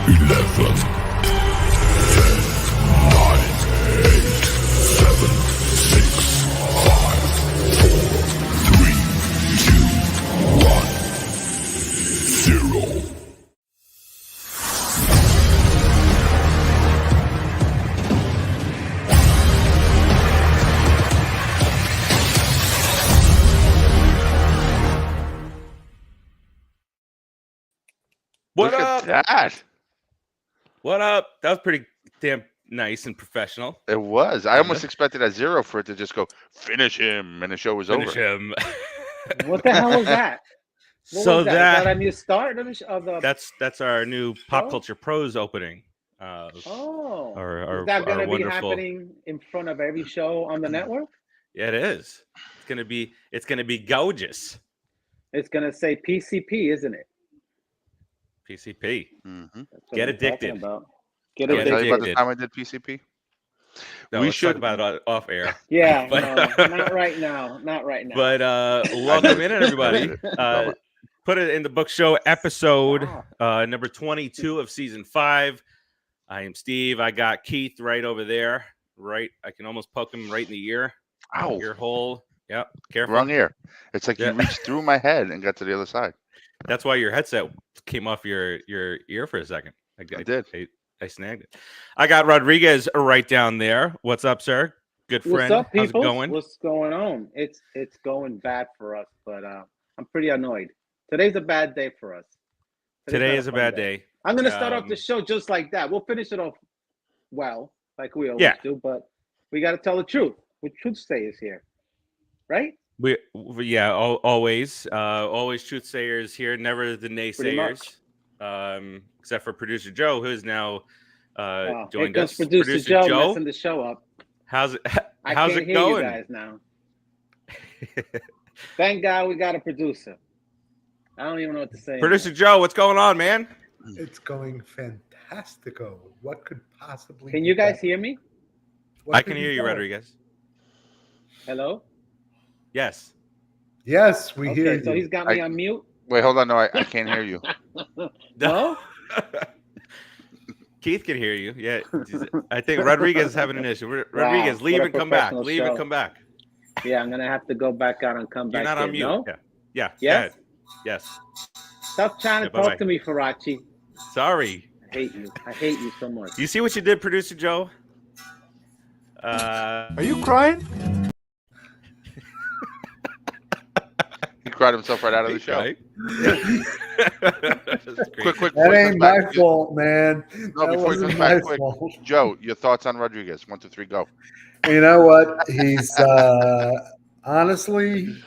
11, 10, 9, 8, 7, 6, 5, 4, 3, 2, 1, 0. What Look up? at that. What up? That was pretty damn nice and professional. It was. I almost expected at 0 for it to just go, finish him, and the show was Finish over. him. What the hell was that? What So was that? Is that a new start of the? that's our new Pop show? Culture Pros opening. Oh, our- is that going our to be wonderful- happening in front of every show on the network? Yeah, it is. It's gonna be gorgeous. It's going to say PCP, isn't it? PCP. Mm-hmm. That's what Get I'm talking addicted. about. Get Can I tell you about the addicted. time I did PCP? No, We let's should- talk about it off air. Yeah, But- no, not right now. Not right now. But welcome in, everybody. Love it. Put it in the book show episode number 22 of season 5. I am Steve. I got Keith right over there. Right, I can almost poke him right in the ear. Ow. Ear hole. Yep. Careful. Wrong ear. It's like Yeah. you reached through my head and got to the other side. That's why your headset came off your ear for a second. I did. I snagged it. I got Rodriguez right down there. What's up, sir? Good What's friend. up, How's it people? going? What's going on? It's going bad for us, but I'm pretty annoyed. Today's a bad day for us. Today not is a fun bad day. I'm going to start off Um, the show just like that. We'll finish it off well, like we always Yeah. do, but we got to tell the truth. We truth stayers here, right? We yeah, always truth sayers here, never the Pretty naysayers. Except for producer Joe, who's now Here joined comes us. producer Joe messing the show up. How's it? I How's can't it hear going? you guys now. Thank God we got a producer. I don't even know what to say. Producer Joe, what's going on, man? It's going fantastico. What could possibly? Can be you guys better? hear me? What I could can be hear you, better? Rodriguez. Hello? Yes. Yes, we hear Okay, you. so he's got me on mute. Wait, hold on. No, I can't hear you. No? Keith can hear you. Yeah, I think Rodriguez is having an issue. Rodriguez, leave what a and come back. professional Leave and show. come back. Yeah, I'm gonna have to go back out and come You're back not on in. mute. No? Yeah. Yes? Go ahead. Yes. Stop trying to Yeah, bye-bye. talk to me, Farace. Sorry. I hate you. I hate you so much. You see what you did, producer Joe? Are you crying? He cried himself right out of the show. Right? Quick. That ain't my back. fault, man. No, that before he wasn't comes my back, quick. fault. Joe, your thoughts on Rodriguez? 1, 2, 3, go. You know what? He's honestly.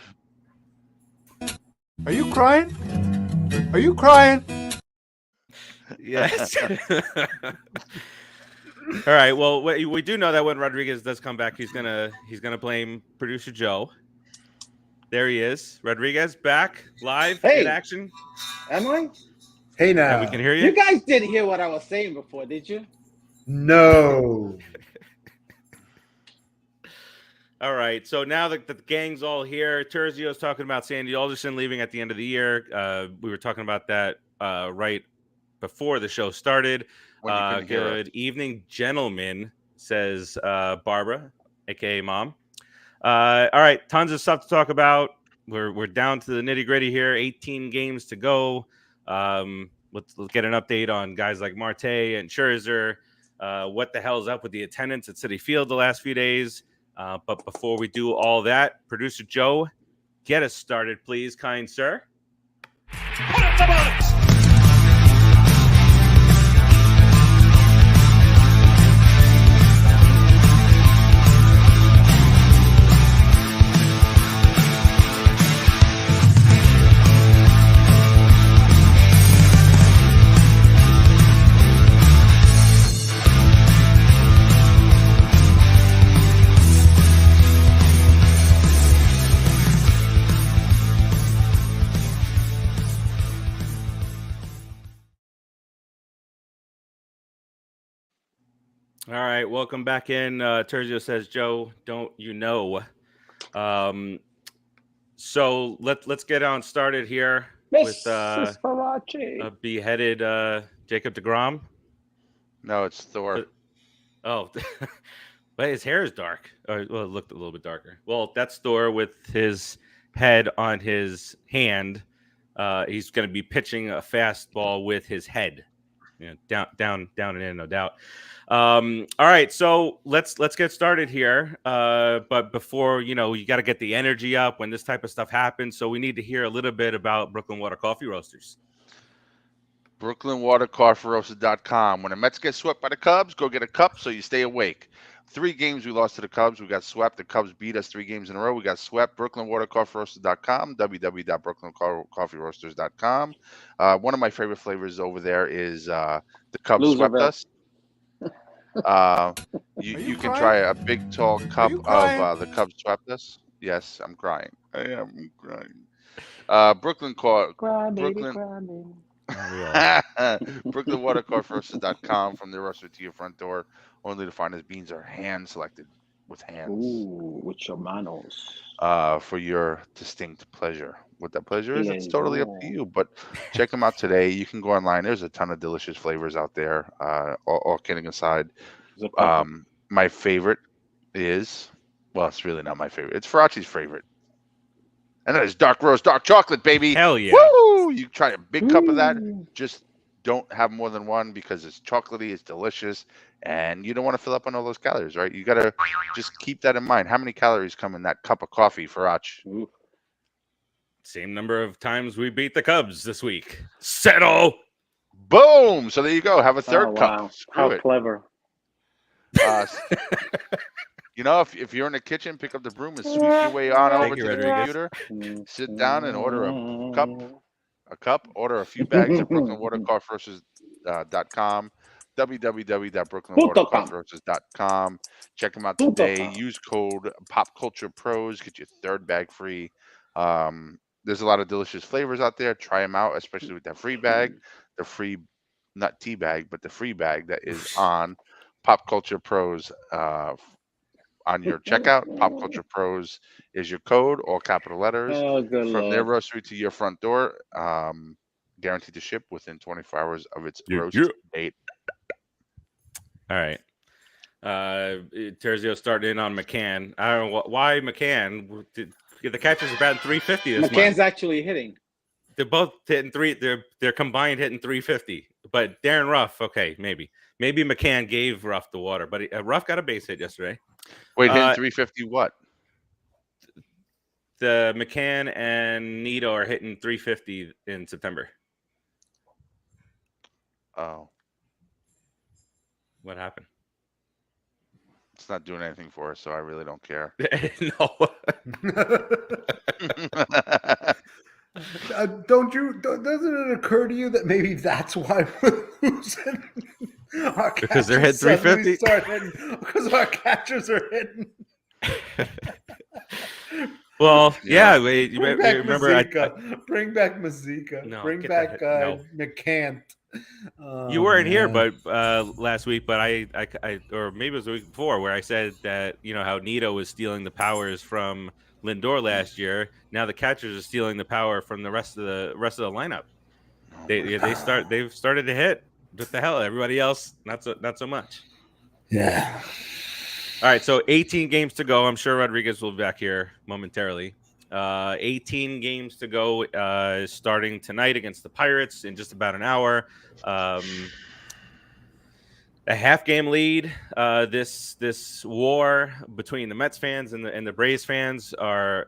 Are you crying? Are you crying? Yes. All right. Well, we do know that when Rodriguez does come back, he's gonna blame producer Joe. There he is. Rodriguez back live Hey. in action. Am I? Hey And now. we can hear You you. guys didn't hear what I was saying before, did you? No. All right. So now that the gang's all here, Terzio's talking about Sandy Alderson leaving at the end of the year. We were talking about that right before the show started. When you couldn't hear us. Good evening, gentlemen, says Barbara, aka Mom. All right, tons of stuff to talk about. We're down to the nitty gritty here. 18 games to go. Let's get an update on guys like Marte and Scherzer. What the hell's up with the attendance at Citifield the last few days? But before we do all that, producer Joe, get us started, please, kind sir. Put up the box! All right, welcome back in. Terzio says, Joe, don't you know? So let's get on started here. with Mrs. Farace. a beheaded Jacob deGrom. No, it's Thor. Oh, but his hair is dark. Well, it looked a little bit darker. Well, that's Thor with his head on his hand. He's going to be pitching a fastball with his head. Down and in, no doubt. All right, so let's get started here. But before, you got to get the energy up when this type of stuff happens. So we need to hear a little bit about Brooklyn Water Coffee Roasters. BrooklynWaterCoffeeRoasters.com. When the Mets get swept by the Cubs, go get a cup so you stay awake. 3 games we lost to the Cubs. We got swept. The Cubs beat us 3 games in a row. We got swept. BrooklynWaterCoffeeRoasters.com. www.BrooklynCoffeeRoasters.com. One of my favorite flavors over there is the Cubs swept Loserville. us. You can try a big tall cup of the Cubs swept us. Yes, I'm crying. I am crying. Brooklyn. Cry, baby, cry, baby. BrooklynWaterCoffeeRoasters.com. From the roaster to your front door. Only to find his beans are hand selected with hands. Ooh, with your manos. For your distinct pleasure. What that pleasure is, it's Yeah, totally up to you. But check them out today. You can go online. There's a ton of delicious flavors out there. All kidding aside, my favorite is, well, it's really not my favorite. It's Farace's favorite. And that is dark roast, dark chocolate, baby. Hell yeah. Woo! You try a big cup of that. Just don't have more than one because it's chocolatey, it's delicious, and you don't want to fill up on all those calories, right? You got to just keep that in mind. How many calories come in that cup of coffee, Farace? Same number of times we beat the Cubs this week. Settle. Boom! So there you go. Have a third cup. Wow. Screw How it. clever. If you're in the kitchen, pick up the broom and sweep your way on over you, to the Rodriguez. computer. Sit down and order a cup. Order a few bags at BrooklynWaterCoffeeRoasters.com. www.BrooklynWaterCoffeeRoasters.com. Check them out today. Use code PopCulturePros. Get your third bag free. There's a lot of delicious flavors out there. Try them out, especially with that free bag. The free, not tea bag, but the free bag that is on Pop Culture Pros on your checkout. Pop Culture Pros is your code, all capital letters. Oh, good From their Lord. roastery to your front door. Guaranteed to ship within 24 hours of its roast date. All right. Terzio started in on McCann. I don't know why McCann. The catchers are batting 350 this McCann's month. actually hitting. They're both hitting they're combined hitting 350. But Darren Ruff, okay, maybe McCann gave Ruff the water, but Ruff got a base hit yesterday. Wait, hitting 350 what? The McCann and Nito are hitting 350 in September. Oh. What happened? It's not doing anything for us, so I really don't care. No. Doesn't it occur to you that maybe that's why we're losing? Because they're hitting 350? Because our catchers are hitting. Well, yeah. Bring back Remember, bring back Mazika. No, bring get back no. McCann. You weren't here, but last week, but I, or maybe it was the week before, where I said that how Nito was stealing the powers from Lindor last year. Now the catchers are stealing the power from the rest of the lineup. They've started to hit. What the hell? Everybody else, not so much. Yeah. All right, so 18 games to go. I'm sure Rodriguez will be back here momentarily. 18 games to go, starting tonight against the Pirates in just about an hour. A half-game lead. This war between the Mets fans and the Braves fans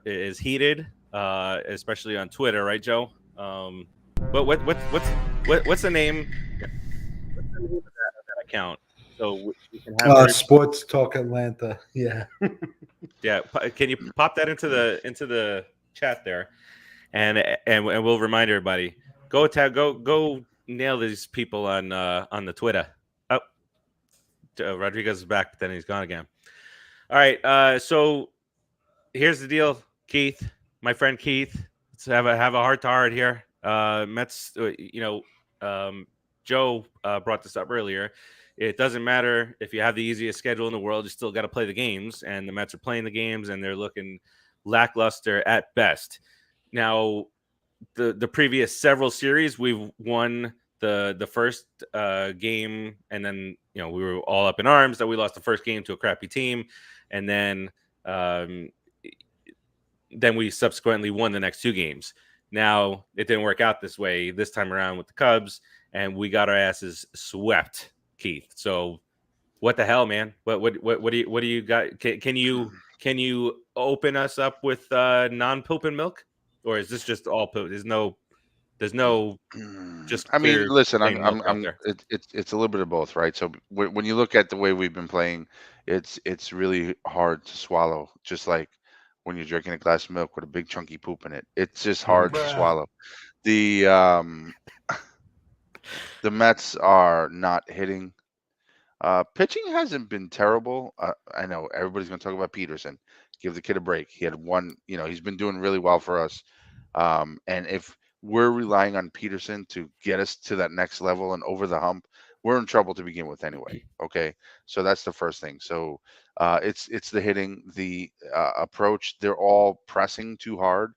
is heated, especially on Twitter, right, Joe? But what's the name? What's the name of that account? So we can have Sports Talk Atlanta. Yeah. Yeah. Can you pop that into the chat there, and we'll remind everybody. Go nail these people on the Twitter. Oh, Rodriguez is back, but then he's gone again. All right. So here's the deal, Keith, my friend Keith. Let's have a heart to heart here. Mets. Joe brought this up earlier. It doesn't matter if you have the easiest schedule in the world, you still got to play the games, and the Mets are playing the games, and they're looking lackluster at best. Now, the previous several series, we've won the first game, and then we were all up in arms that we lost the first game to a crappy team, and then we subsequently won the next two games. Now it didn't work out this way this time around with the Cubs, and we got our asses swept, Keith. So what the hell, man? What do you got? Can you open us up with non-poop and milk, or is this just all poop? There's no just I mean, clear listen, plain milk out there. it's a little bit of both, right? So when you look at the way we've been playing, it's really hard to swallow. Just like when you're drinking a glass of milk with a big chunky poop in it, it's just hard to Bruh. swallow. The Mets are not hitting. Pitching hasn't been terrible. I know everybody's going to talk about Peterson. Give the kid a break. He had one, he's been doing really well for us. And if we're relying on Peterson to get us to that next level and over the hump, we're in trouble to begin with anyway. Okay. So that's the first thing. So it's the hitting, the approach. They're all pressing too hard.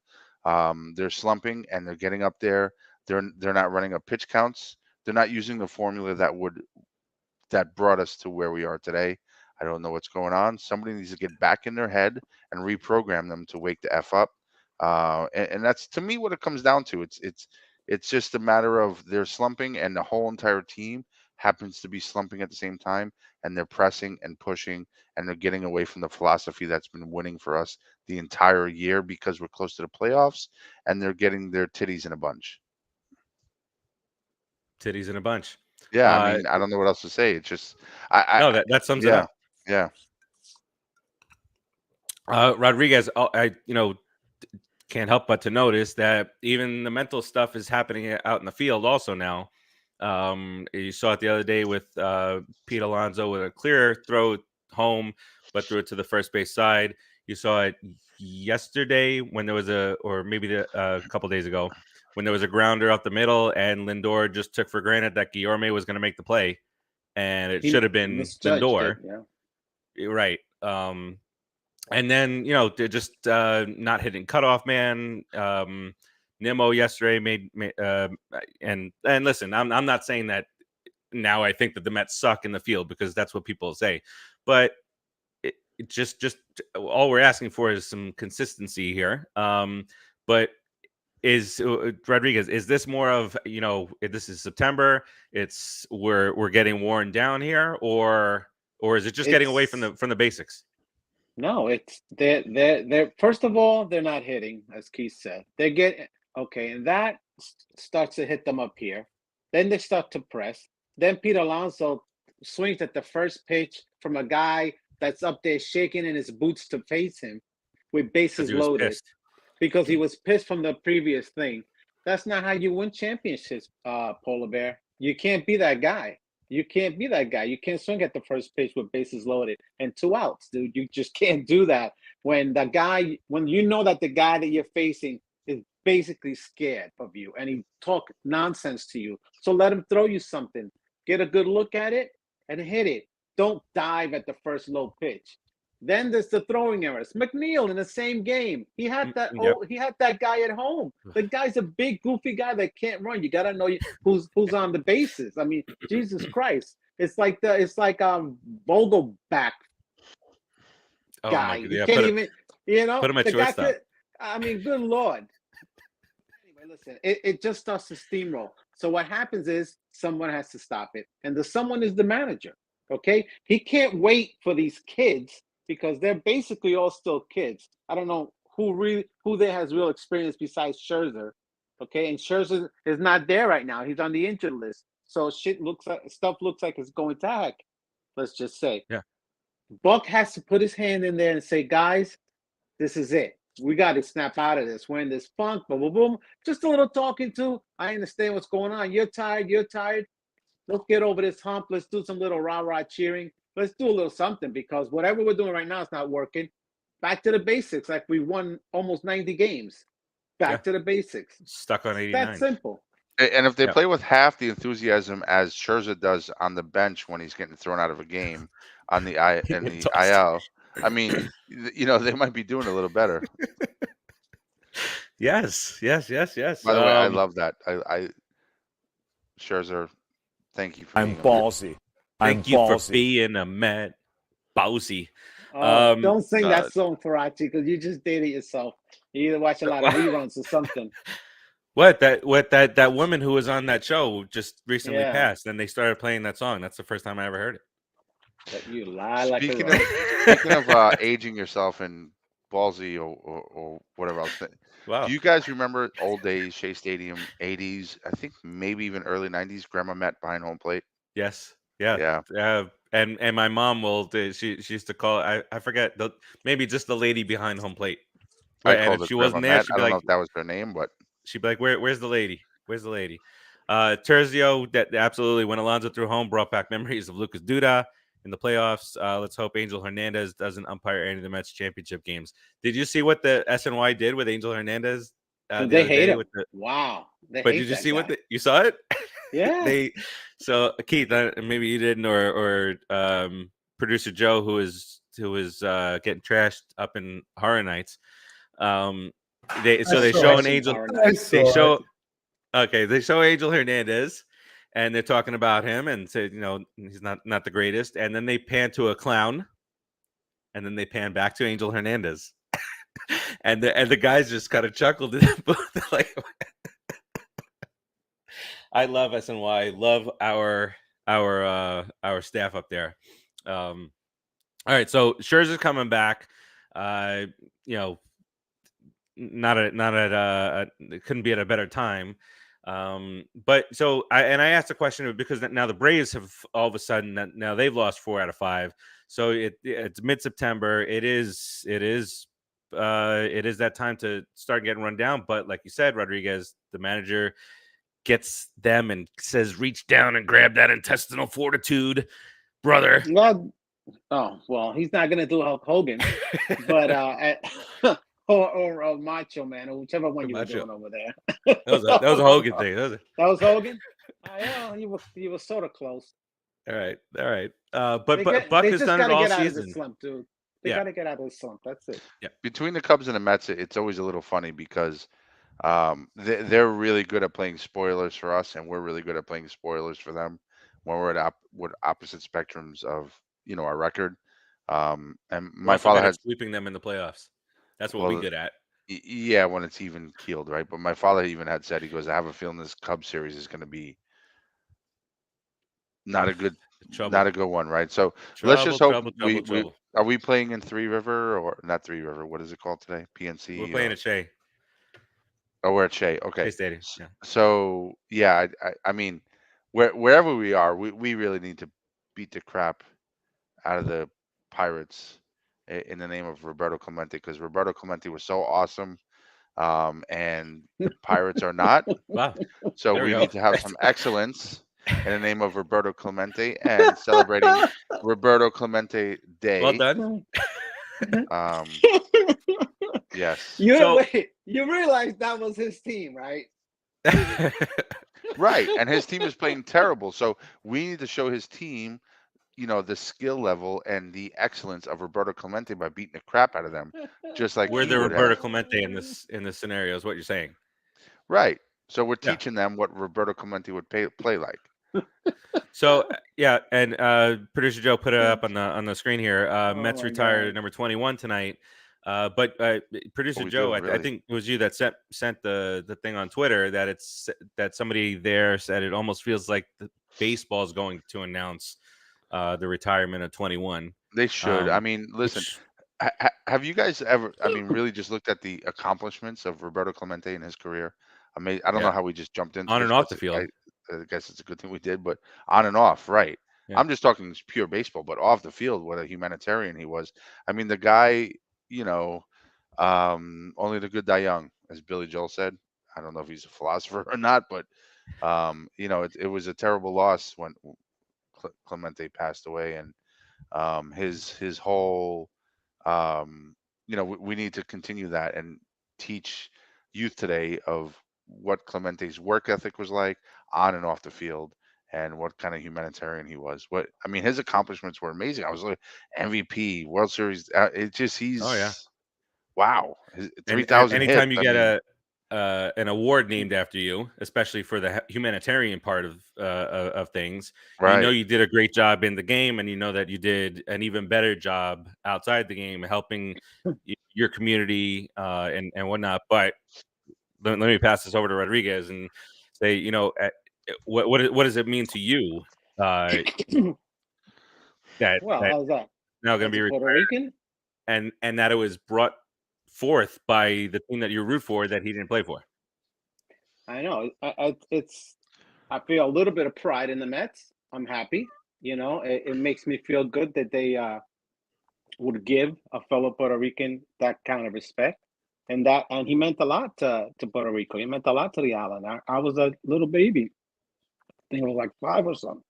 They're slumping and they're getting up there. They're not running up pitch counts. They're not using the formula that brought us to where we are today. I don't know what's going on. Somebody needs to get back in their head and reprogram them to wake the F up. And that's, to me, what it comes down to. It's just a matter of they're slumping, and the whole entire team happens to be slumping at the same time, and they're pressing and pushing, and they're getting away from the philosophy that's been winning for us the entire year because we're close to the playoffs, and they're getting their titties in a bunch. Titties in a bunch. Yeah, I mean, I don't know what else to say. It's just, No, that sums it up. Yeah. Rodriguez, I can't help but to notice that even the mental stuff is happening out in the field also now. You saw it the other day with Pete Alonso with a clear throw home, but threw it to the first base side. You saw it yesterday when there was or maybe a couple days ago, when there was a grounder up the middle, and Lindor just took for granted that Guillorme was going to make the play, and it should have been Lindor. Right. And then, they're just not hitting cutoff man. Nimmo yesterday made and listen, I'm not saying that now I think that the Mets suck in the field, because that's what people say, but it just all we're asking for is some consistency here. But is Rodriguez, is this more of, this is September, we're getting worn down here, or is it just getting away from the basics? No, they're first of all, they're not hitting, as Keith said. They're getting okay, and that starts to hit them up here. Then they start to press. Then Pete Alonso swings at the first pitch from a guy that's up there shaking in his boots to face him with bases loaded. Pissed. Because he was pissed from the previous thing. That's not how you win championships, Polar Bear. You can't be that guy. You can't be that guy. You can't swing at the first pitch with bases loaded and 2 outs, dude. You just can't do that when you know that the guy that you're facing is basically scared of you and he talk nonsense to you. So let him throw you something. Get a good look at it and hit it. Don't dive at the first low pitch. Then there's the throwing errors. McNeil in the same game, he had that. Yep. He had that guy at home. The guy's a big, goofy guy that can't run. You gotta know who's on the bases. I mean, Jesus Christ! It's like Vogelback guy. You can't even. Put him at shortstop. I mean, good Lord. Anyway, listen. It just starts to steamroll. So what happens is someone has to stop it, and the someone is the manager. Okay, he can't wait for these kids, because they're basically all still kids. I don't know who there has real experience besides Scherzer. Okay, and Scherzer is not there right now. He's on the injured list. So stuff looks like it's going to heck. Let's just say. Yeah. Buck has to put his hand in there and say, guys, this is it. We got to snap out of this. We're in this funk, boom, boom, boom. Just a little talking to. I understand what's going on. You're tired. Let's get over this hump. Let's do some little rah-rah cheering. Let's do a little something, because whatever we're doing right now is not working. Back to the basics, like we won almost 90 games. Back to the basics. Stuck on 89. That's simple. And if they play with half the enthusiasm as Scherzer does on the bench when he's getting thrown out of a game on the IL, I mean, they might be doing a little better. Yes. By the way, I love that. I Scherzer, thank you for I'm being a Met. ballsy. Thank you for being a Met. Bowsy. Oh, don't sing no. that song, Farace, because you just dated yourself. You either watch a lot of reruns or something. That woman who was on that show just recently Yeah. passed, and they started playing that song. That's the first time I ever heard it. But you lie like a Speaking rock. of aging yourself and ballsy or whatever else, Wow. do you guys remember old days, Shea Stadium, 80s? I think maybe even early 90s. Grandma Met behind home plate. Yes. Yeah. Yeah. And my mom she used to call I forget maybe just the lady behind home plate. I And called if her she Grandma wasn't there, Met. she'd I be don't like know if that was her name, but she'd be like, where's the lady? Where's the lady? Terzio that absolutely when Alonso threw home brought back memories of Lucas Duda in the playoffs. Let's hope Angel Hernandez doesn't umpire any of the Mets championship games. Did you see what the SNY did with Angel Hernandez the They other hate day? him. Wow. They But hate did you that see guy. you saw it? Yeah. So Keith, maybe you didn't, or producer Joe, who was getting trashed up in Horror Nights. They show an Angel. I saw it. They show Angel Hernandez, and they're talking about him, and say he's not the greatest, and then they pan to a clown, and then they pan back to Angel Hernandez, and the guys just kind of chuckled at them both, like. I love SNY. Love our staff up there. All right, so Scherzer's coming back. Not at it couldn't be at a better time. But so I asked a question because now the Braves have all of a sudden now they've lost 4 out of 5. So it's mid-September. It is that time to start getting run down. But like you said, Rodriguez, the manager, gets them and says, reach down and grab that intestinal fortitude, brother. Well, he's not gonna do Hulk Hogan, but or Macho Man, or whichever one you were doing over there. That was a Hogan thing. That was Hogan. Yeah, you were sort of close. All right. But Buck has done it all season. Slump, dude. They gotta get out of the slump. That's it. Yeah. Between the Cubs and the Mets, it's always a little funny because they're really good at playing spoilers for us, and we're really good at playing spoilers for them when we're at opposite spectrums of our record. And my father had sweeping them in the playoffs. That's what we're good at. Yeah, when it's even keeled, right? But my father even had said, he goes, I have a feeling this Cubs series is going to be not a good one, right? So let's just hope we are we playing in Three River or not Three River? What is it called today? PNC. We're playing at Shea. Oh, we're at Shea. Okay. Shea Stadium. Yeah. So yeah, I mean, wherever we are, we really need to beat the crap out of the Pirates in the name of Roberto Clemente, because Roberto Clemente was so awesome, and the Pirates are not. Wow. So we need to have some excellence in the name of Roberto Clemente and celebrating Roberto Clemente Day. Well done. Yes. You realize that was his team, right? Right, and his team is playing terrible. So we need to show his team, the skill level and the excellence of Roberto Clemente by beating the crap out of them, just like we're the Roberto Clemente in this scenario is what you're saying. Right. So we're teaching them what Roberto Clemente would play like. So yeah, and producer Joe put it up on the screen here. Mets retired number 21 tonight. But producer Joe, I think it was you that sent the thing on Twitter that somebody there said it almost feels like the baseball is going to announce the retirement of 21. They should. I mean, listen, have you guys ever, really just looked at the accomplishments of Roberto Clemente in his career? I don't know how we just jumped into on and off the field. I guess it's a good thing we did, but on and off, right? Yeah. I'm just talking pure baseball, but off the field, what a humanitarian he was. I mean, the guy, only the good die young, as Billy Joel said. I don't know if he's a philosopher or not, but it was a terrible loss when Clemente passed away, and his whole, we need to continue that and teach youth today of what Clemente's work ethic was like on and off the field, and what kind of humanitarian he was. His accomplishments were amazing. I was like MVP, World Series. He's wow. 3,000 anytime hits, you get an award named after you, especially for the humanitarian part of things. Right. You know you did a great job in the game, and you know that you did an even better job outside the game, helping your community and whatnot. But let me pass this over to Rodriguez and say, you know, what does it mean to you that Well, how's that? now going As to be a Puerto retired, Rican, and that it was brought forth by the team that you root for that he didn't play for? I know it's. I feel a little bit of pride in the Mets. I'm happy. You know, it makes me feel good that they would give a fellow Puerto Rican that kind of respect, and he meant a lot to Puerto Rico. He meant a lot to the island. I was a little baby. I think I was like 5 or something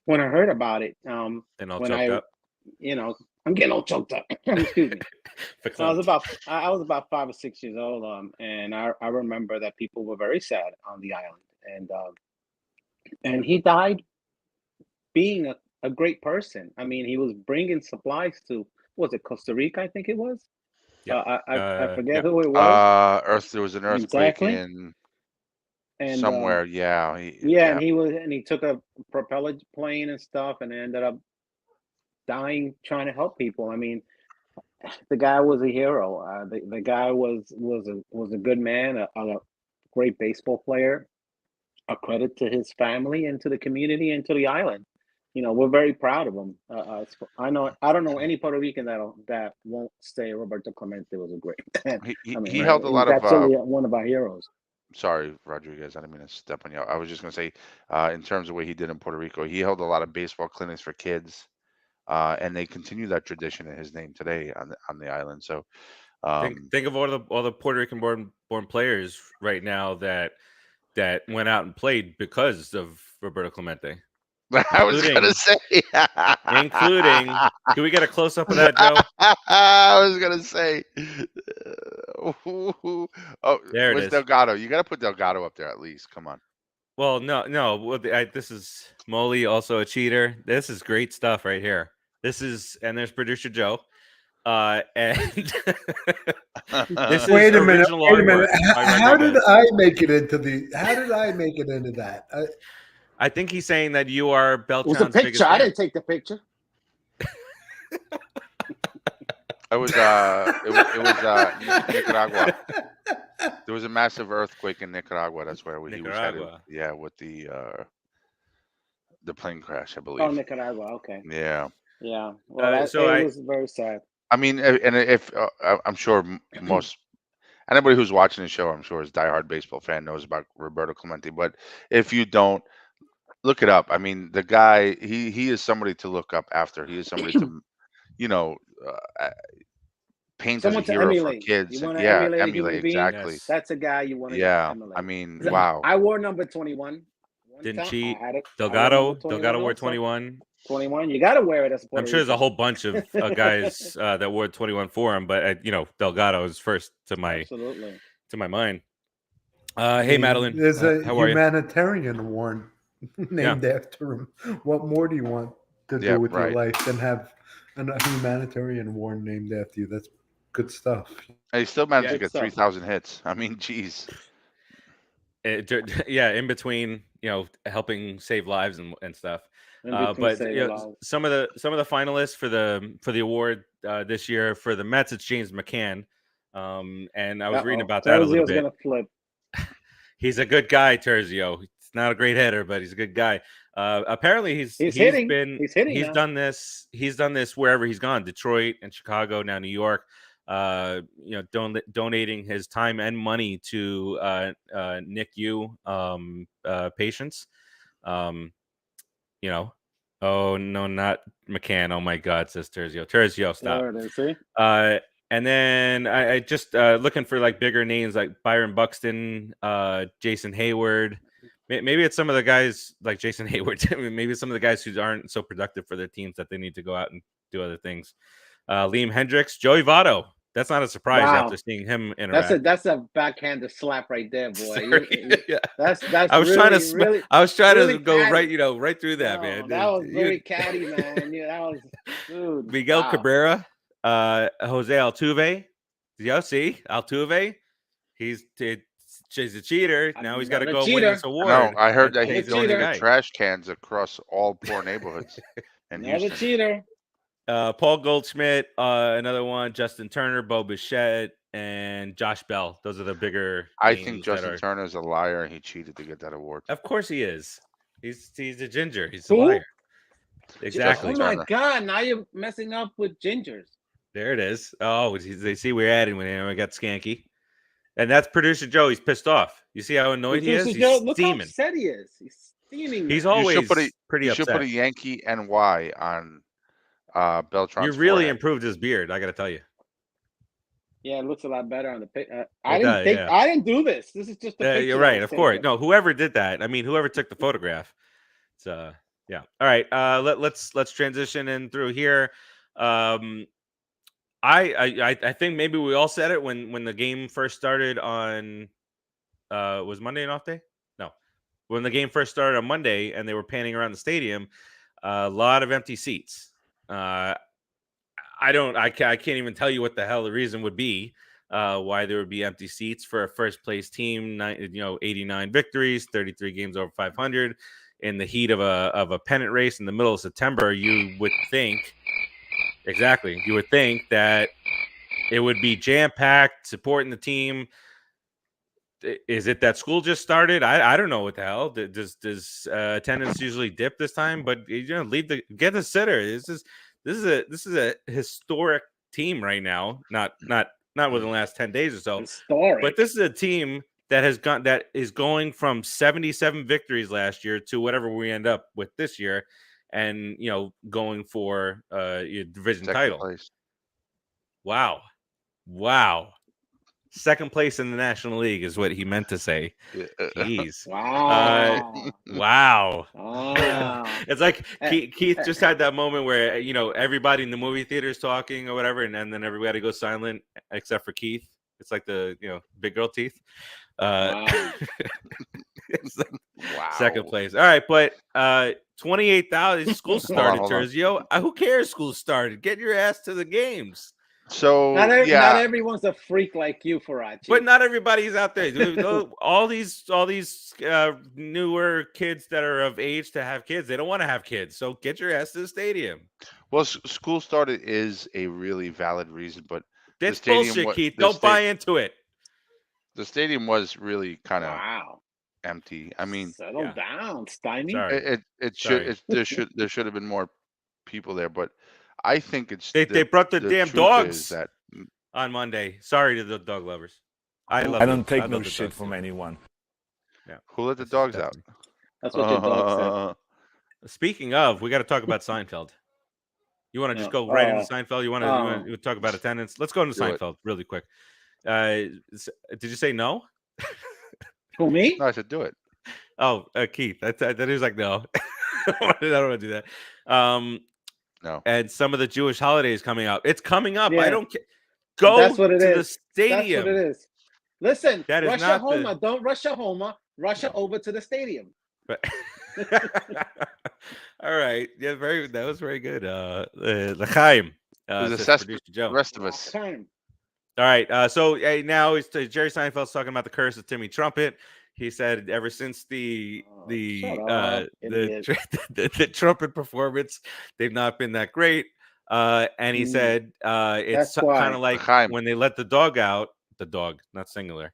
when I heard about it. And all When choked up. you know, I'm getting all choked up. Excuse me. So I was about 5 or 6 years old, and I remember that people were very sad on the island, and he died being a great person. I mean, he was bringing supplies to, was it Costa Rica? I think it was. Yeah. I forget yeah. who it was There was an earthquake exactly, in and somewhere. And he took a propeller plane and stuff, and ended up dying trying to help people. I mean, the guy was a hero. The guy was a good man, a great baseball player, a credit to his family and to the community and to the island. You know, we're very proud of him. I don't know any Puerto Rican that won't say Roberto Clemente was a great man. he held a lot he's of. absolutely one of our heroes. Sorry, Rodriguez. I didn't mean to step on you. I was just going to say, in terms of what he did in Puerto Rico, he held a lot of baseball clinics for kids, and they continue that tradition in his name today on the island. So, think of all the Puerto Rican born players right now that went out and played because of Roberto Clemente. I was going to say, including. Can we get a close up of that, Joe? I was going to say, there it is. Delgado? You got to put Delgado up there at least. Come on. Well, no. Well, this is Molly, also a cheater. This is great stuff right here. And there's producer Joe. And this Wait a minute. How did I make it into that? I think he's saying that you are Beltran's it was a biggest picture. fan. I didn't take the picture. It was Nicaragua. There was a massive earthquake in Nicaragua. That's where he was headed. Yeah, with the plane crash, I believe. Oh, Nicaragua. Okay. Yeah. Yeah. Well, it was very sad. I mean, and if I'm sure anybody who's watching the show, I'm sure is diehard baseball fan knows about Roberto Clemente. But if you don't, look it up. I mean, the guy, he is somebody to look up after. He is somebody to, paint as a hero for kids. You want to emulate a human being? Exactly. Yes. That's a guy you want to emulate. I mean, wow. I wore number 21. Didn't cheat. Delgado wore 21. 21. You got to wear it as a Puerto I'm sure there's a whole bunch of guys that wore 21 for him, but Delgado is first to my mind. Hey, Madeline. There's a how are humanitarian award named after him. What more do you want to do with your life than have a humanitarian award named after you? That's good stuff. And he still managed to get 3,000 hits. I mean, geez. In between, helping save lives and stuff. But some of the finalists for the award this year for the Mets, it's James McCann. And I was reading about that a little bit. Gonna flip. He's a good guy, Terzio. He's not a great hitter, but he's a good guy. Apparently he's done this. He's done this wherever he's gone, Detroit and Chicago, now New York. Donating his time and money to NICU patients. Oh no, not McCann. Oh my God, says Terzio. Terzio, stop. There it is, see? And then I just looking for like bigger names like Byron Buxton, Jason Hayward. Maybe it's some of the guys like Jason Hayward. Maybe some of the guys who aren't so productive for their teams that they need to go out and do other things. Liam Hendricks, Joey Votto. That's not a surprise after seeing him interact. That's a backhanded slap right there, boy. That's I was trying to go catty. right through that, man. That was very catty, man. Yeah, that was dude. Miguel Cabrera, Jose Altuve. Did y'all see Altuve? He's He's a cheater. Now he's got to Another go win this cheater. award. No, I heard that and he's he's the only donated guy. trash cans across all poor neighborhoods in Another Houston. cheater. Paul Goldschmidt, another one. Justin Turner, Bo Bichette, and Josh Bell. Those are the bigger. I names think that Justin are- Turner is a liar and he cheated to get that award. Of course he is. He's a ginger. He's Who? a liar. Exactly. Oh my God! Now you're messing up with gingers. There it is. Oh, they see we're adding when we got Skanky, and that's producer Joe. He's pissed off. You see how annoyed he is? Producer He's Joe, look how steaming. upset he is. He's steaming. He's man. always pretty You upset. should put a Yankee NY on Beltran's You really forehead. improved his beard. I got to tell you. Yeah, it looks a lot better on the pic. It I does, yeah. I didn't do this. This is just the picture. You're that right. was Of course. taken. No, whoever did that. I mean, whoever took the photograph. It's yeah. All right. Let's transition in through here. I think maybe we all said it when the game first started on was Monday an off day? No. When the game first started on Monday and they were panning around the stadium, a lot of empty seats. I can't even tell you what the hell the reason would be why there would be empty seats for a first place team. 89 victories, 33 games over 500 in the heat of a pennant race in the middle of September. You would think that it would be jam packed, supporting the team. Is it that school just started? I don't know what the hell. Does attendance usually dip this time? But get the sitter. This is a historic team right now. Not within the last 10 days or so. Historic. But this is a team that is going from 77 victories last year to whatever we end up with this year, and going for your division Second title. place. Wow. Second place in the National League is what he meant to say. Jeez. Wow. Wow. Wow. It's like Keith just had that moment where everybody in the movie theater is talking or whatever, and then everybody goes silent except for Keith. It's like the big girl teeth. Wow. It's like Wow. second place. All right, but 28,000 school started. Hold on. Terz. Who cares? School started. Get your ass to the games. So Not yeah, everyone's a freak like you, Farace. But not everybody's out there. all these newer kids that are of age to have kids, they don't want to have kids. So get your ass to the stadium. well, school started is a really valid reason, but That's stadium bullshit, wa- Keith. the Don't sta- buy into it. the stadium was really kind of Wow. empty. I mean, Settle yeah. down, Steiny. Sorry. there should have been more people there, but I think it's They brought the damn truth dogs is that on Monday. Sorry to the dog lovers. I don't take no love the shit dogs, from too. anyone. who let the dogs out? That's what your dog Speaking of, we got to talk about Seinfeld. You want to just go right into Seinfeld? You want to talk about attendance? Let's go into Do it. Seinfeld really quick. Did you say no? said. Who, me? No, I said do it. Oh, Keith. That is like no. I don't want to do that. No. And some of the Jewish holidays coming up. It's coming up. Yeah. I don't care. Go That's what it to is. the That's stadium. what it is. Listen, That is Russia not Homa. Don't Russia Homa. Russia over to the stadium. But all right. Yeah, that was very good. L'chaim. There's a Says cess- producer The Joe. rest of us. Time. All right. So now it's Jerry Seinfeld's talking about the curse of Timmy Trumpet. He said ever since the shut up, idiot. the trumpet performance, they've not been that great. And he said it's That's why. kind of like L'chaim. when they let the dog out, the dog, not singular.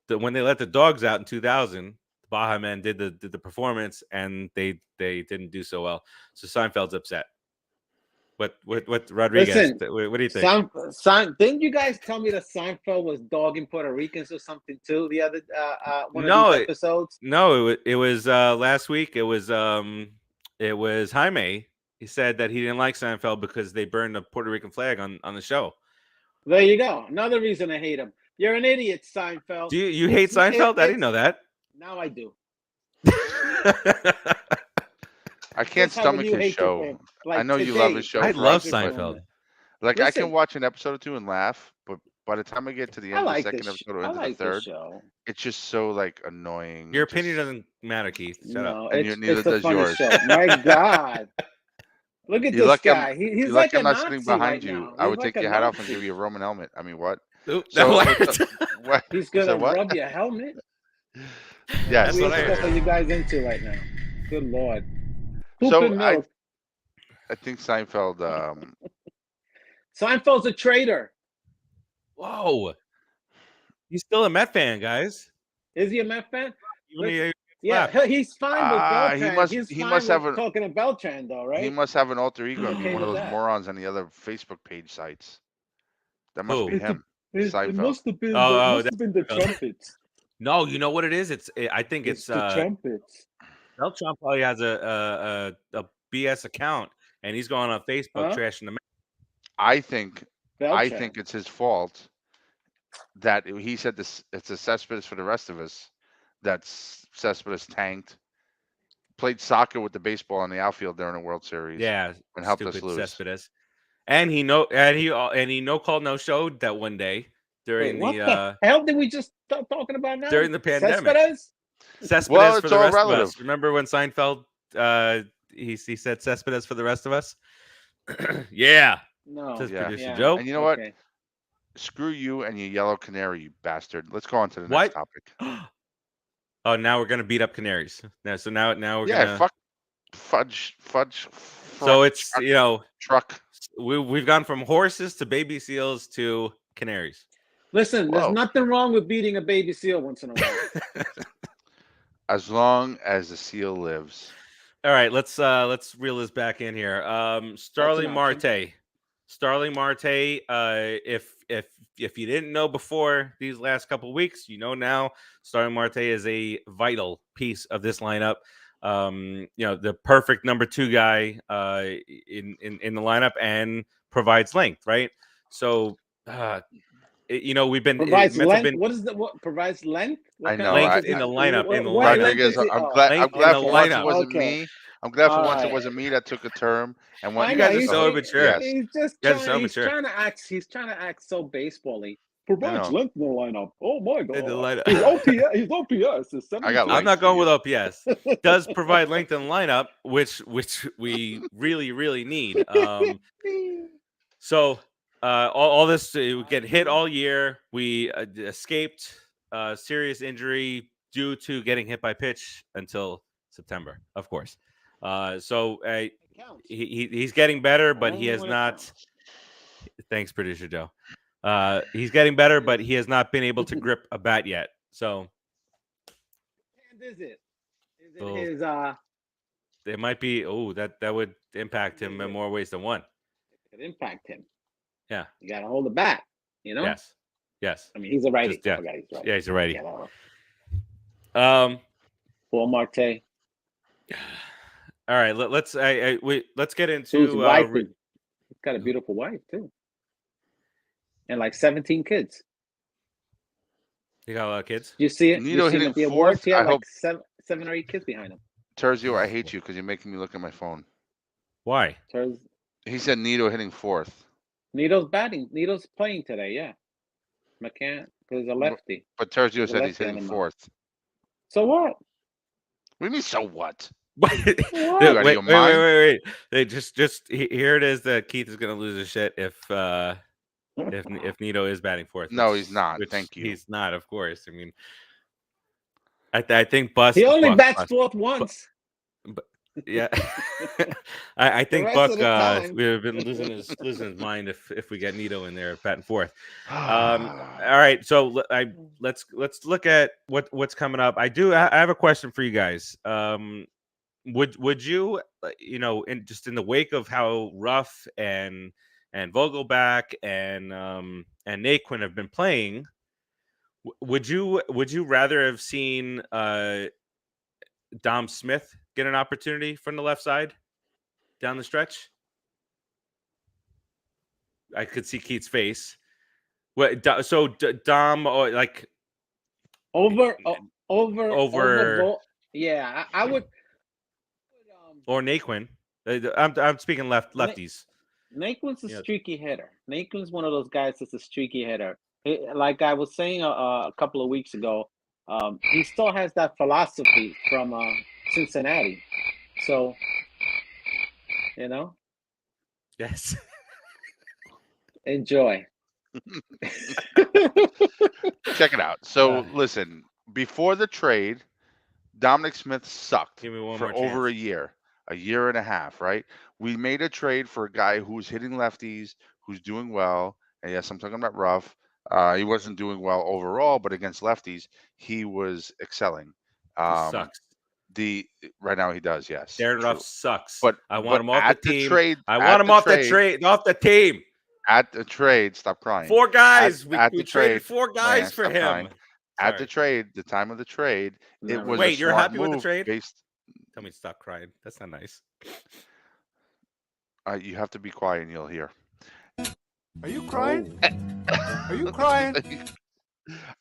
When they let the dogs out in 2000, the Baja Men did the performance, and they didn't do so well. So Seinfeld's upset. What Rodriguez? Listen, what do you think? Didn't you guys tell me that Seinfeld was dogging Puerto Ricans or something too? The other one No, of these episodes. No, it was last week. It was Jaime. He said that he didn't like Seinfeld because they burned the Puerto Rican flag on the show. There you go. Another reason I hate him. You're an idiot, Seinfeld. Do you hate Seinfeld? I didn't know that. Now I do. I can't That's how when stomach you his hate your show. friend. Like I know you today, love his show. I for love us, but- Seinfeld. Like I Listen. can watch an episode or two and laugh, but by the time I get to the I end of like the second this. episode or I into like the this third, show. it's just so like annoying. Your Just- opinion doesn't matter, Keith. Shut up. No, And it's, neither it's a does funny yours. show. My God. Look at You this lucky guy. I'm- He's You're like lucky a I'm not Nazi sitting behind right you. now. I He's would like take a your hat off and Nazi. give you a Roman helmet. I mean, what? Oop, So that what's worked. up? What? He's gonna So what? rub your helmet. Yes. That's what What I stuff are you guys into right now? Good lord. Poop So and milk. I think Seinfeld. Seinfeld's a traitor. Whoa. He's still a Met fan, guys. Is he a Met fan? Even though he Yeah, slapped. he's fine with Beltran. He's he fine must with have talking to Beltran, though, right? He must have an alter ego and be Okay one of with those that. morons on the other Facebook page sites. That must Who? be him. It Seinfeld. must have been. Oh, must have been the trumpets. No, you know what it is? I think It's it's the trumpets. Beltran probably has a BS account, and he's going on Facebook Huh? trashing the. I think Beltran. it's his fault that he said this. It's a Cespedes for the rest of us. That Cespedes tanked, played soccer with the baseball in the outfield during the World Series. Yeah, and helped us stupid lose. Cespedes. And he no called no showed that one day during Wait, what the hell did we just start talking about now? during the pandemic. Cespedes? Cespedes Well, for it's the all rest of relative. us. Remember when Seinfeld he said Cespedes for the rest of us? Yeah. No. Says Yeah. producer Yeah. Joe. And you know what? Okay. Screw you and your yellow canary, you bastard. Let's go on to the What? next topic. Oh, now we're gonna beat up canaries. Now we're Yeah, gonna fuck fudge. So it's truck. we've gone from horses to baby seals to canaries. Listen, there's Whoa. nothing wrong with beating a baby seal once in a while. As long as the seal lives. All right, let's reel this back in here. Starling an Marte. Starling Marte, if you didn't know before these last couple weeks, you know now. Starling Marte is a vital piece of this lineup. The perfect number 2 guy in the lineup and provides length, right? So we've been Provides Mets have length. been What is what provides length? What I kind know. of length is in the that? lineup. In the What lineup. length Rodriguez, is it? I'm Oh, glad Length in for the once it lineup. wasn't Okay. me. I'm glad for All once it right. wasn't me that took a term and I went. You know guys are so immature. Yes. He's just You guys are so trying. He's immature. trying to act. He's trying to act so basebally. I Provides know. length in the lineup. Oh my In the god. lineup. His OPS. His OPS is 72. I got I'm length not for going you. with OPS. Does provide length in the lineup, which we really, really need. So all this we get hit all year. We escaped serious injury due to getting hit by pitch until September, of course. So he's getting better, but he has not. Thanks, producer Joe. He's getting better, but he has not been able to grip a bat yet. So Is it? Is it So- his it might be. Oh, that would impact him in more ways than one. could impact him? Yeah. You gotta hold the bat, Yes. I mean, he's a righty. Just, yeah. Okay, he's righty. Yeah, he's a righty. Yeah, Paul Marte. All right. Let's get His into. wife he's got a beautiful wife too, and like 17 kids. You got a lot of kids. You see it? Nito You see him hitting at the awards? fourth? He had I like hope- 7 or 8 kids behind him. Terzio, I hate you because you're making me look at my phone. Why? He said Nito hitting 4th. Nito's batting. Nito's playing today. Yeah, McCann because he's a lefty. But Terzio He's a said he's lefty hitting animal. 4th. So what? What do you mean, so what? Wait, Dude, out of your mind? wait. They just here it is that Keith is gonna lose his shit if Nito is batting 4th. No, he's not. which Thank you. He's not, of course. I mean, I think Buck. He only Buck- bats Buck- 4th once. Yeah, I think rest Buck of the time. we've been losing his mind if we get Nito in there batting 4th. All right, so let's look at what's coming up. I have a question for you guys. Would you in the wake of how Ruff and Vogelback and Naquin have been playing, would you rather have seen Dom Smith get an opportunity from the left side down the stretch? I could see Keith's face. What? So Dom, or like Over. Yeah, I would. or Naquin. I'm speaking lefties. Naquin's a Yeah. streaky hitter. Naquin's one of those guys that's a streaky hitter. Like I was saying a couple of weeks ago, he still has that philosophy from Cincinnati. So, Yes. enjoy. Check it out. So listen, before the trade, Dominic Smith sucked Give me one for more over chance. a year and a half, right? We made a trade for a guy who's hitting lefties, who's doing well. And yes, I'm talking about Ruff. He wasn't doing well overall, but against lefties, he was excelling. He sucks. Right now he does, yes. Darren True. Ruff sucks. But I want him off the at the team. trade, I at want him the off trade, the team. at the trade, stop crying. 4 guys. At We the traded trade, 4 guys Lance, for stop him. crying. At the Sorry. trade, the time of the trade, it Never was mind. a Wait, you're smart happy with the move trade? based. Tell me to stop crying. That's not nice. You have to be quiet and you'll hear. Are you crying? Are you crying?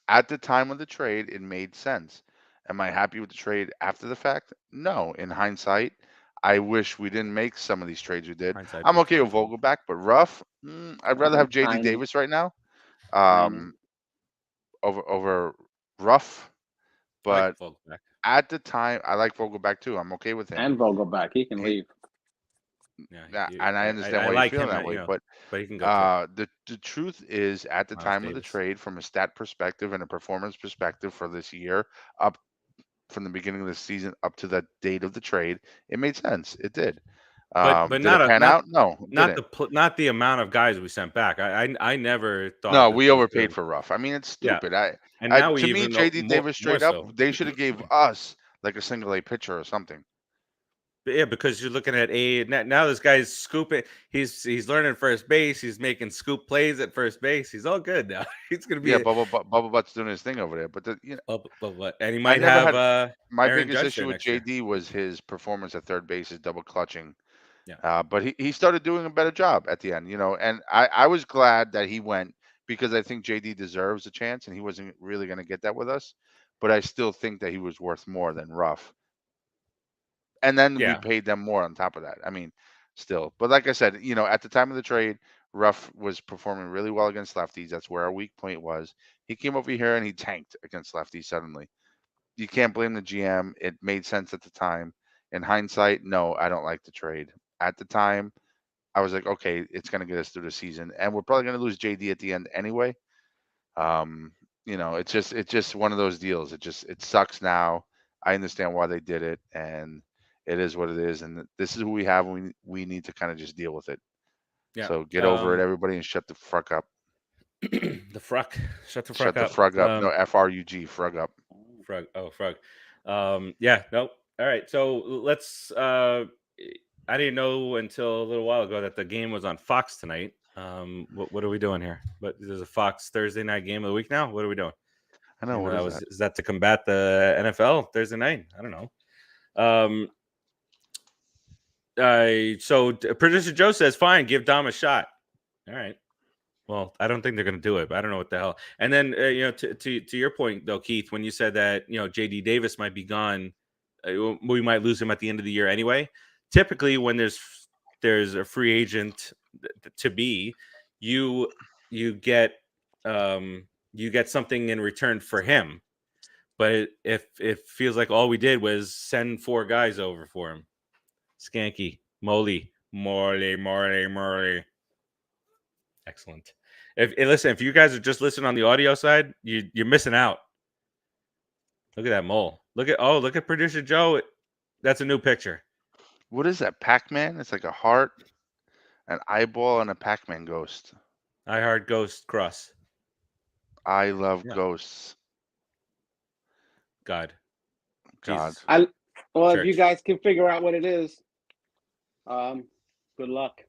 At the time of the trade, it made sense. Am I happy with the trade after the fact? No. In hindsight, I wish we didn't make some of these trades we did. Hindsight I'm being okay with 2020. Vogelback, but Ruff, I'd rather have JD Tiny. Davis right now Tiny. over Ruff. I like But Vogelback. at the time, I like Vogelback too. I'm okay with him. And Vogelback, he can leave. Yeah, and I understand why like you're feeling him, that way, you know, but he can go too. the truth is, at the Miles time of the Davis. trade, from a stat perspective and a performance perspective for this year, up from the beginning of the season up to the date of the trade, it made sense. It did. But Did not it pan out? No, it didn't. not the amount of guys we sent back. I never thought. No, that we those overpaid were- for Ruff. I mean, it's Yeah. stupid. And now we To me, even JD Davis straight more up, so. they should have gave us like a single A pitcher or something. But yeah, because you're looking at now this guy's scooping. He's learning first base. He's making scoop plays at first base. He's all good now. He's gonna be Bubble Butt's doing his thing over there, but and he might never have my Aaron biggest Judge issue there with next year. JD was his performance at third base, his double clutching. Yeah. But he started doing a better job at the end, and I was glad that he went because I think JD deserves a chance, and he wasn't really going to get that with us. But I still think that he was worth more than Ruff. And then we paid them more on top of that. I mean, still. But like I said, at the time of the trade, Ruff was performing really well against lefties. That's where our weak point was. He came over here and he tanked against lefties suddenly. You can't blame the GM. It made sense at the time. In hindsight, no, I don't like the trade. At the time, I was like, okay, it's going to get us through the season, and we're probably going to lose JD at the end anyway. It's just one of those deals. It sucks now. I understand why they did it, and it is what it is, and this is who we have. And we need to kind of just deal with it. Yeah. So get over it, everybody, and shut the fuck up. The fruck. Shut the Shut fruck up. the frug up. No, FRUG, frug up. Frug. Oh, frug. Yeah. Nope. All right. So let's. I didn't know until a little while ago that the game was on Fox tonight. What are we doing here? But there's a Fox Thursday night game of the week now. What are we doing? I know. What is that? Is that to combat the NFL Thursday night? I don't know. So producer Joe says, "Fine, give Dom a shot." All right. Well, I don't think they're going to do it, but I don't know what the hell. And then to your point though, Keith, when you said that JD Davis might be gone, we might lose him at the end of the year anyway. Typically, when there's a free agent to be, you get something in return for him. But if it feels like all we did was send 4 guys over for him, Skanky, Morley. Excellent. If you guys are just listening on the audio side, you're missing out. Look at that mole. Look at producer Joe. That's a new picture. What is that? Pac-Man? It's like a heart, an eyeball, and a Pac-Man ghost. I heart ghost cross. I love ghosts. God. Jesus. If you guys can figure out what it is, good luck.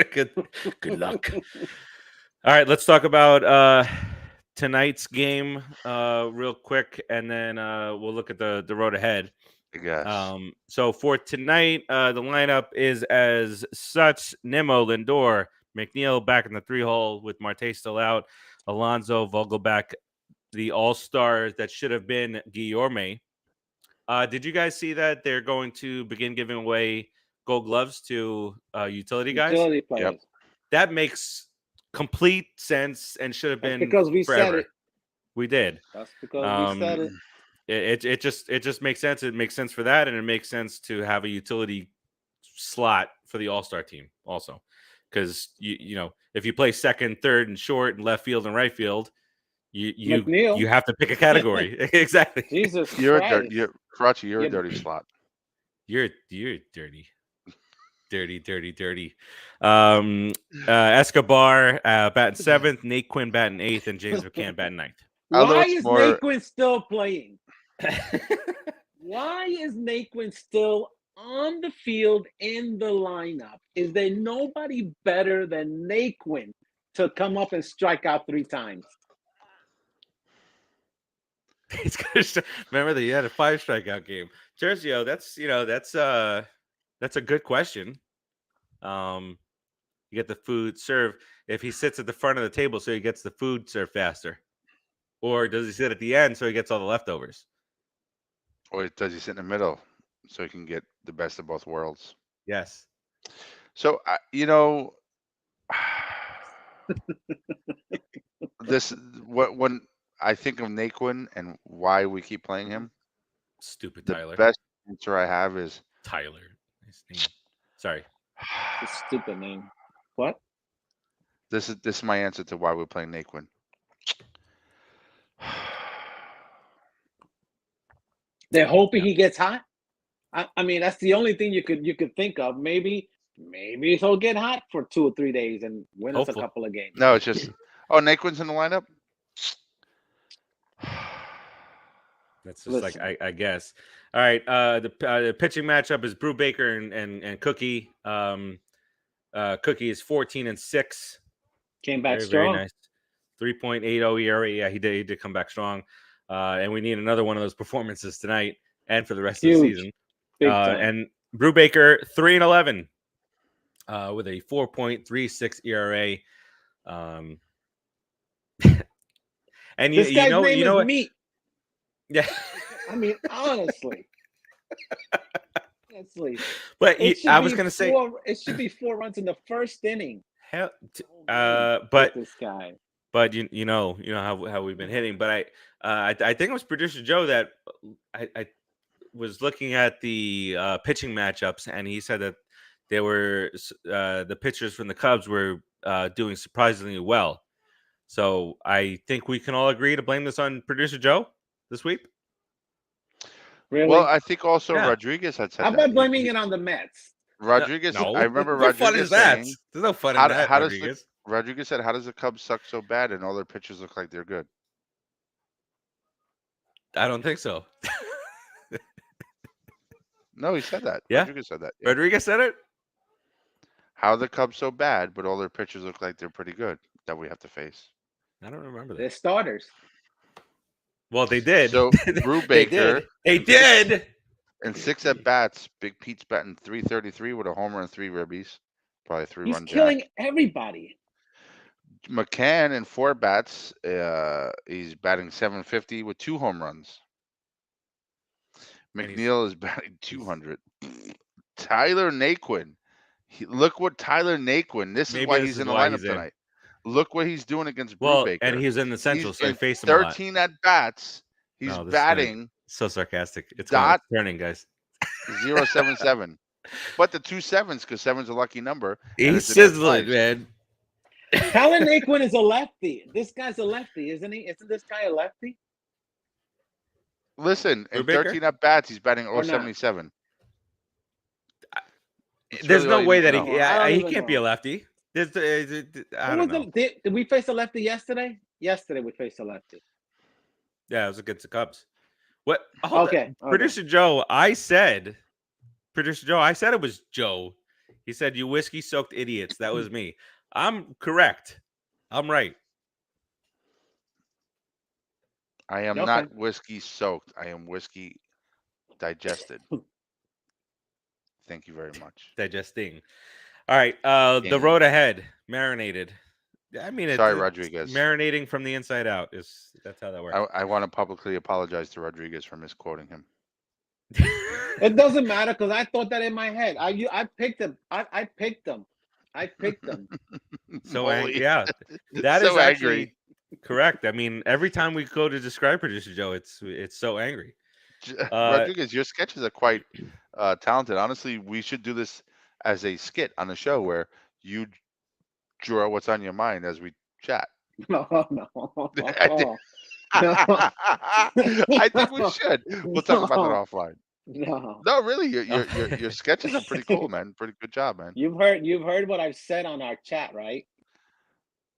good luck. All right, let's talk about tonight's game real quick, and then we'll look at the road ahead. I guess. So for tonight, the lineup is as such: Nimmo, Lindor, McNeil back in the 3-hole with Marte still out, Alonso, Vogelback, the all-star that should have been Guillorme. Did you guys see that they're going to begin giving away Gold Gloves to utility guys? Utility players. Yep. That makes complete sense and should have been because we forever. said it. We did. That's because we said it. It just makes sense. It makes sense for that, and it makes sense to have a utility slot for the All-Star team also. because you know if you play second, third, and short, and left field and right field, you McNeil. have to pick a category. Exactly. Jesus You're a Christ. Farace, you're a Yeah. dirty slot. You're dirty. Dirty. Escobar batting 7th, Nate Quinn batting 8th, and James McCann batting 9th. Although Why it's is more- Naquin still playing? Why is Naquin still on the field in the lineup? Is there nobody better than Naquin to come up and strike out 3 times? He's gonna remember that you had a 5 strikeout game. Sergio, that's a good question. You get the food served if he sits at the front of the table, so he gets the food served faster, or does he sit at the end so he gets all the leftovers? Or does he sit in the middle so he can get the best of both worlds? Yes. So when I think of Naquin and why we keep playing him, Stupid the Tyler. best answer I have is Tyler. Nice name. Sorry. It's a stupid name. What? this is my answer to why we're playing Naquin. They're hoping he gets hot. I mean, that's the only thing you could think of. Maybe he'll get hot for 2 or 3 days and win us a Hopeful. couple of games. No, it's just Naquin's in the lineup. That's just like I guess. All right. The pitching matchup is Brubaker and Cookie. Cookie is 14-6. Came back Very strong. nice. 3.80 ERA. Yeah, he did come back strong. And we need another one of those performances tonight and for the rest of the season. Big time. And Brubaker 3-11 with a 4.36 ERA. And This guy's name you know is what? Meat. Yeah. I mean, honestly. But It should I was be going to say, it should be 4 runs in the first inning. but This guy. But you know how we've been hitting. But I think it was producer Joe that I was looking at the pitching matchups, and he said that they were the pitchers from the Cubs were doing surprisingly well. So I think we can all agree to blame this on producer Joe this week. Really? Well, I think also Yeah. Rodriguez had said How that. about blaming it on the Mets? Rodriguez? No. I remember What fun Rodriguez is that? saying, There's no fun how, in that, how does Rodriguez. Rodriguez said, "How does the Cubs suck so bad and all their pitchers look like they're good?" I don't think so. No, he said that. Yeah? Rodriguez said that. Yeah. Rodriguez said it? How are the Cubs so bad, but all their pitchers look like they're pretty good that we have to face? I don't remember that. They're starters. Well, they did. So Brubaker They did. and 6 at bats. Big Pete's batting .333 with a homer and 3 ribbies, probably 3 He's run killing jack. everybody. McCann in 4 bats. He's batting .750 with 2 home runs. And McNeil is batting .200. Tyler Naquin. Look what Tyler Naquin. This is Maybe why this he's is in the why lineup he's in. tonight. Look what he's doing against Well, Brubaker. and he's in the Central, He's so I in faced him a lot. 13 at bats. He's No, this is batting So sarcastic. It's Dot- turning, guys. .077. But the 2 7s, because 7's a lucky number. and He's it's in both sizzling, lives. man. Tyler Naquin is a lefty. This guy's a lefty, isn't he? Isn't this guy a lefty? Listen, in Brubaker? 13 at bats, he's batting Or not? .077. That's There's really all no you way need that to he know. I don't he even can't be know. a lefty. I don't know. Did we face a lefty yesterday? Yesterday we faced a lefty. Yeah, it was against the Cubs. What? Hold on. Okay. Producer Joe, I said it was Joe. He said, "You whiskey-soaked idiots." That was me. I'm correct. I'm right. I am Okay. not whiskey soaked. I am whiskey digested. Thank you very much. Digesting. All right. The Dang. road ahead, marinated. I mean, Sorry, it's Rodriguez. marinating from the inside out. That's how that works. I want to publicly apologize to Rodriguez for misquoting him. It doesn't matter because I thought that in my head. I picked him. I picked him. I picked him. So Bully. angry. Yeah, that is So actually angry. correct. I mean, every time we go to describe producer Joe, it's so angry. Rodriguez, your sketches are quite talented. Honestly, we should do this as a skit on the show where you draw what's on your mind as we chat. No. I think No. I think we should. We'll talk about that No. offline. No. No, really, your sketches are pretty cool, man. Pretty good job, man. You've heard what I've said on our chat, right?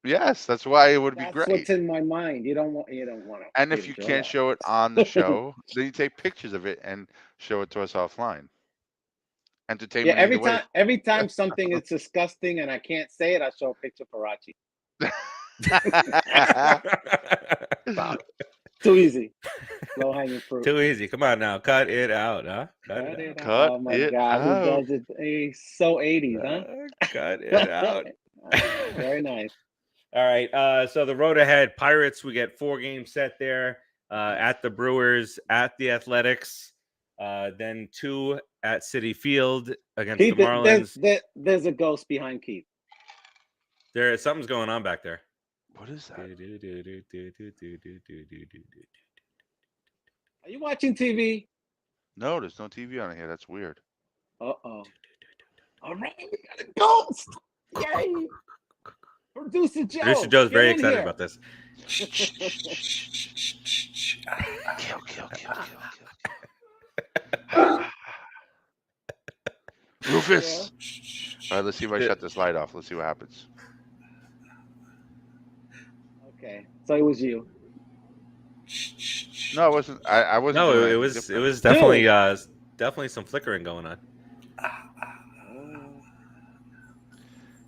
Yes, that's why it would be That's great. what's in my mind. You don't want to. And if you can't show it on the show, then you take pictures of it and show it to us offline. Entertainment. Yeah, every time something is disgusting and I can't say it, I show a picture of Farace. Too easy. Low hanging fruit. Too easy. Come on now. Cut it out, huh? Cut it out. Cut Oh my it God, out. who does it? He's so 80s, huh? Cut it out. Very nice. All right. So the road ahead, Pirates, we get 4 games set there. At the Brewers, at the Athletics, then 2 at Citifield against Keith, the Marlins. there's a ghost behind Keith. Something's going on back there. What is that? Are you watching TV? No, there's no TV on here. That's weird. Uh-oh. All right, we got a ghost. Yay. Producer Joe. Producer Joe's get very in excited here. about this. Kill. Rufus. All right, let's see if I shut this light off. Let's see what happens. Okay, so it was you. No, it wasn't. I wasn't. No, doing it anything was different. definitely some flickering going on.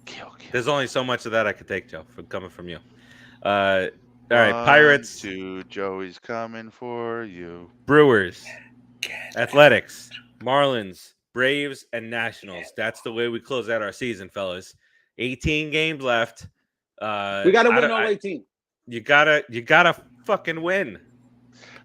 Kill. There's only so much of that I could take, Joe, from coming from you. All right, Pirates, 2, Joey's coming for you. Brewers, Athletics, Marlins, Braves, and Nationals. That's the way we close out our season, fellas. 18 games left. We got to win all 18. You gotta fucking win.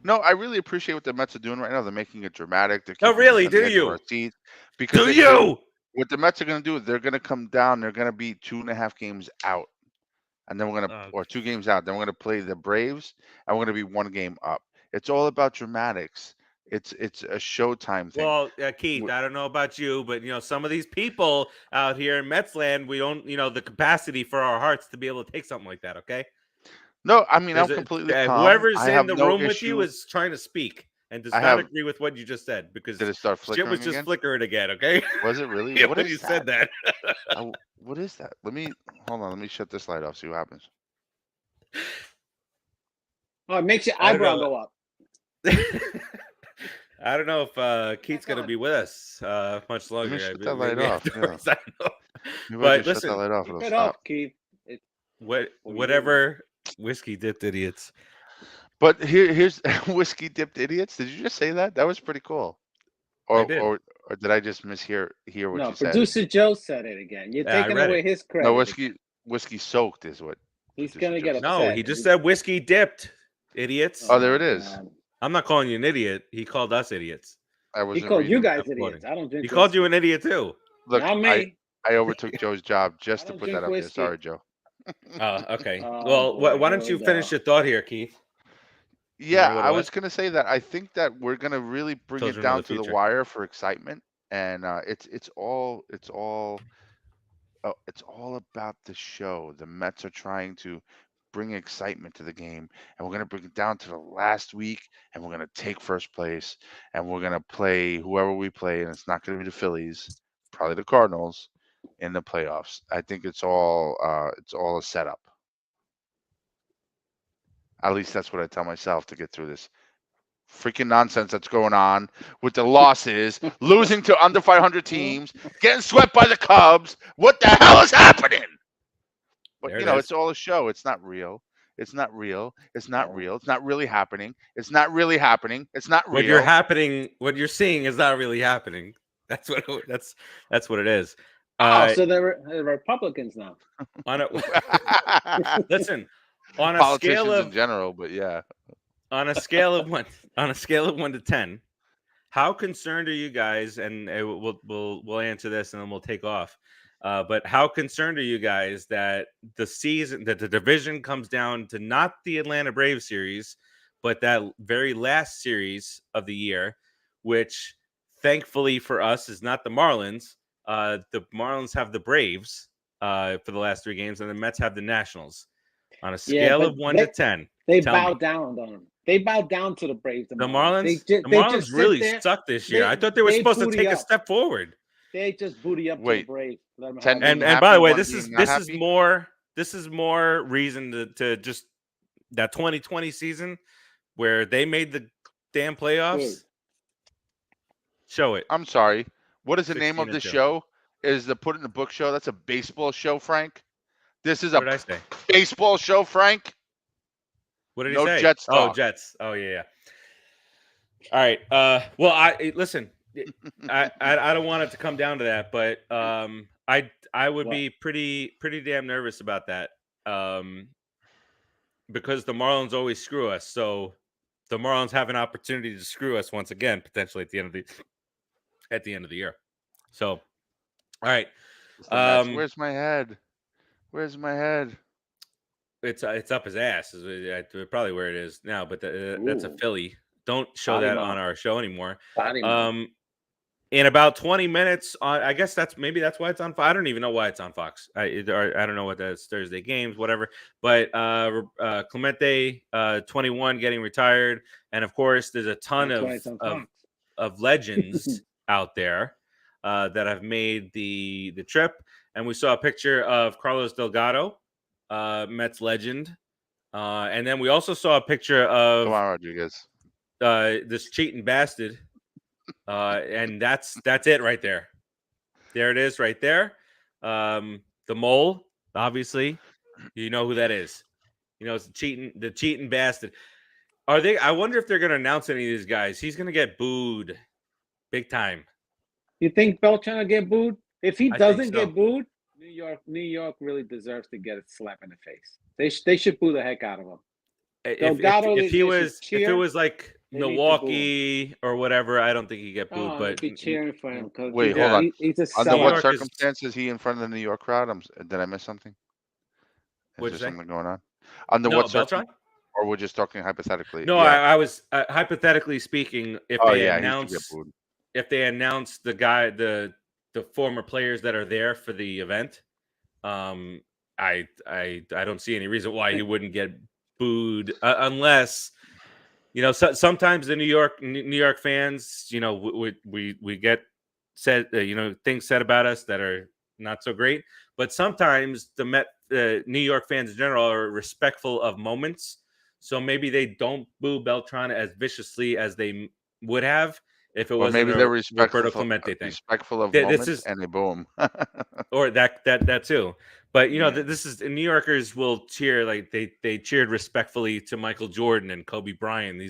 No, I really appreciate what the Mets are doing right now. They're making it dramatic. They're Oh, keeping really? us on the Do edge of you? our seats because Do you? What the Mets are going to do, they're going to come down. They're going to be 2.5 games out, and then we're going to, or 2 games out. Then we're going to play the Braves, and we're going to be 1 game up. It's all about dramatics. It's a Showtime thing. Well, Keith, I don't know about you, but some of these people out here in Metsland, we don't, the capacity for our hearts to be able to take something like that. Okay. No, I mean, I'm completely calm. Whoever's I in have the no room with issue. you is trying to speak and does not agree with what you just said because Did it start flickering shit was just again? flickering again. Okay. Was it really? Yeah, What when is you that? said that. What is that? Hold on. Let me shut this light off. See what happens. Oh, it makes your eyebrow go up. I don't know if Keith's going to be with us much longer. Let me shut that light off. Yeah. I don't know. Maybe But I just listen, shut that light off. Keep It'll it stop. up, Keith. Whatever whiskey dipped idiots. But here's whiskey dipped idiots. Did you just say that? That was pretty cool. I did. Or did I just mishear what No, you said? Producer Joe said it again. You're Yeah, I taking read away it. his credit. No, whiskey soaked is what. He's Producer gonna Joe get said. No, upset. he just said whiskey dipped, idiots. Oh, there it is. God. I'm not calling you an idiot. He called us idiots. I He wasn't called you reading. guys I'm idiots. I don't drink. He called whiskey. you an idiot too. Look, Not me. I overtook Joe's job just I to don't put that drink up there. whiskey. Sorry, Joe. Okay. Oh, Well, boy, why don't here you we finish go. your thought here, Keith? Yeah, what it I was? was gonna say that I think that we're gonna really bring Children it of down the to the future. wire for excitement, and it's all about the show. The Mets are trying to bring excitement to the game, and we're gonna bring it down to the last week, and we're gonna take first place, and we're gonna play whoever we play, and it's not gonna be the Phillies, probably the Cardinals, in the playoffs. I think it's all a setup. At least that's what I tell myself to get through this freaking nonsense that's going on with the losses, losing to under 500 teams, getting swept by the Cubs. What the hell is happening? But There it is. it's all a show. It's not real. It's not real. It's not real. It's not really happening. It's not really happening. It's not real. What you're seeing is not really happening. That's what it is. So they're Republicans now. Listen, on a Politicians scale of in general, but yeah. on a scale of 1 to 10, how concerned are you guys? And we'll answer this and then we'll take off. But how concerned are you guys that the division comes down to not the Atlanta Braves series, but that very last series of the year, which thankfully for us is not the Marlins. The Marlins have the Braves, for the last 3 games, and the Mets have the Nationals. On a Yeah, scale but of 1 to 10, they tell bowed me. down on them. They bowed down to the Braves. The Marlins, They the Marlins just sit really there. suck this year. I thought they were They supposed to booty take a up. step forward. They just booty up to the Wait, Braves. Let them 10 have being it. And by the happy, way, 1 this being is not this happy? is more reason to just that 2020 season where they made the damn playoffs. Dude. Show it. I'm sorry. What is the name of 16-2. the show? Is the Put in the Book show? That's a baseball show, Frank. This is What a did I say? baseball show, Frank. What did he No say? Jets Oh, talk. Jets. Oh, yeah. All right. Well, listen. I don't want it to come down to that, but I would be pretty damn nervous about that. Because the Marlins always screw us. So the Marlins have an opportunity to screw us once again, potentially at the end of the year. So, all right. Where's my head? Where's my head? It's up his ass. Is probably where it is now, but that's a Ooh. Philly. Don't show Body that mount. on our show anymore. Body mount. In about 20 minutes, I guess that's why it's on Fox. I don't even know why it's on Fox. I don't know what that's Thursday games, whatever. But Clemente, 21, getting retired, and of course, there's a ton of legends out there that have made the trip. And we saw a picture of Carlos Delgado, Mets legend, and then we also saw a picture of Come on, Rodriguez. this cheating bastard. And that's it right there. There it is right there. The mole, obviously, you know who that is. You know, it's the cheating bastard. I wonder if they're going to announce any of these guys. He's going to get booed big time. You think Beltran will get booed? If he I doesn't think so. get booed, New York really deserves to get a slap in the face. They should boo the heck out of him. If it was like They need to Milwaukee or whatever, I don't think he'd get booed. But be cheering for him because Wait, hold on. He's a Under sellout. what York circumstances is he in front of the New York crowd? Did I miss something? What'd Is you there say? something going on? Under No, what Beltran? circumstances? Or we're just talking hypothetically? No, Yeah. I was hypothetically speaking. If Oh they yeah, announce, he should get booed. if they announce the former players that are there for the event, I don't see any reason why he wouldn't get booed unless, you know, sometimes the New York fans, you know, we get said, you know, things said about us that are not so great, but sometimes the New York fans in general are respectful of moments, so maybe they don't boo Beltran as viciously as they would have if it Or wasn't maybe they're a Roberto Clemente thing. respectful of This moments, is- and they boo him. Or that too. But you know, Yeah. this is New Yorkers will cheer like they cheered respectfully to Michael Jordan and Kobe Bryant.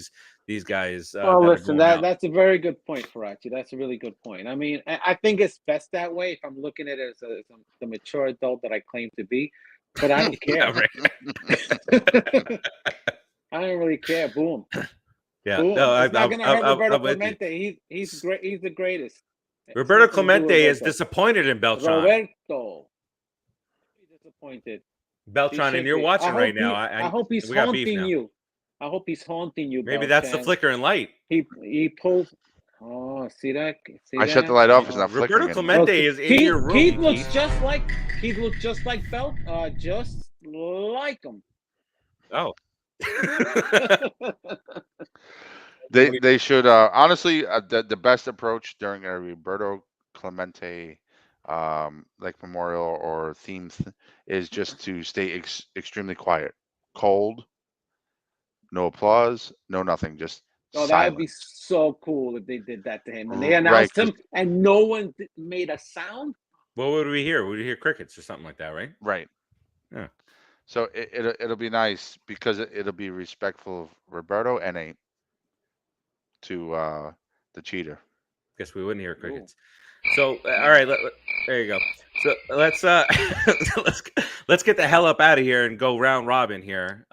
These guys. Well, that are listen, going out. that's a very good point, Farace. That's a really good point. I mean, I think it's best that way if I'm looking at it as the mature adult that I claim to be, but I don't care. Yeah, right. I don't really care. Boom. Yeah, Boom. no, It's not going to hurt Roberto I'm with you. Clemente. He's great. He's the greatest. Roberto It's nothing to do with Clemente is Roberto. disappointed in Beltran. Roberto. Disappointed. Beltran, He and you're should be. watching right he- now. I hope he's we got beef haunting now. you. I hope he's haunting you. Maybe that's the Beltran. flickering light. He pulls. Oh, see that? See I that? shut the light off. It's not Roberto flickering anymore. Clemente is in your room. Keith looks just like Belt. Just like him. Oh. They should honestly the best approach during a Roberto Clemente like memorial or theme is just to stay extremely quiet, cold, no applause, no nothing, just Oh, that silence. would be so cool if they did that to him and they Right, announced him and no one made a sound. What would we hear? Would we hear crickets or something like that, right? Right. Yeah. So it'll be nice because it'll be respectful of Roberto and ain't to the cheater. Guess we wouldn't hear crickets. So all right, there you go. So let's let's get the hell up out of here and go round robin here.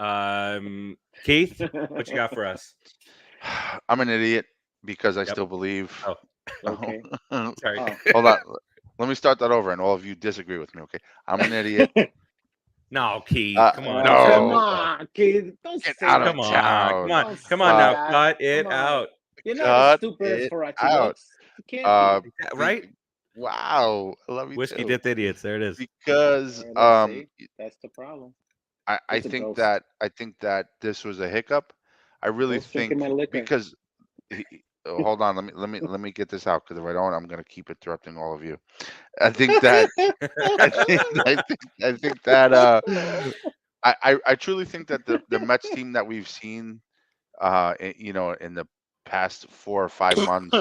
Keith, what you got for us? I'm an idiot because I Yep. still believe. Oh. Okay. Sorry. Oh. Hold on. Let me start that over, and all of you disagree with me. Okay, I'm an idiot. No, Keith, come on. no. Come on, kid. Don't Get say out that. of Come on, town. come on, Don't come on say now, that. cut it Come on. out. You're not Cut as stupid as it Farace out. looks. You can't be. Right? Wow, I love you Whiskey too. dipped idiots. There it is. Because See, that's the problem. I It's a think ghost. that this was a hiccup. I really Ghost drinking think my liquor. because hold on, let me get this out because if I don't, I'm gonna keep interrupting all of you. I think that I think that I truly think that the Mets team that we've seen you know, in the past 4 or 5 months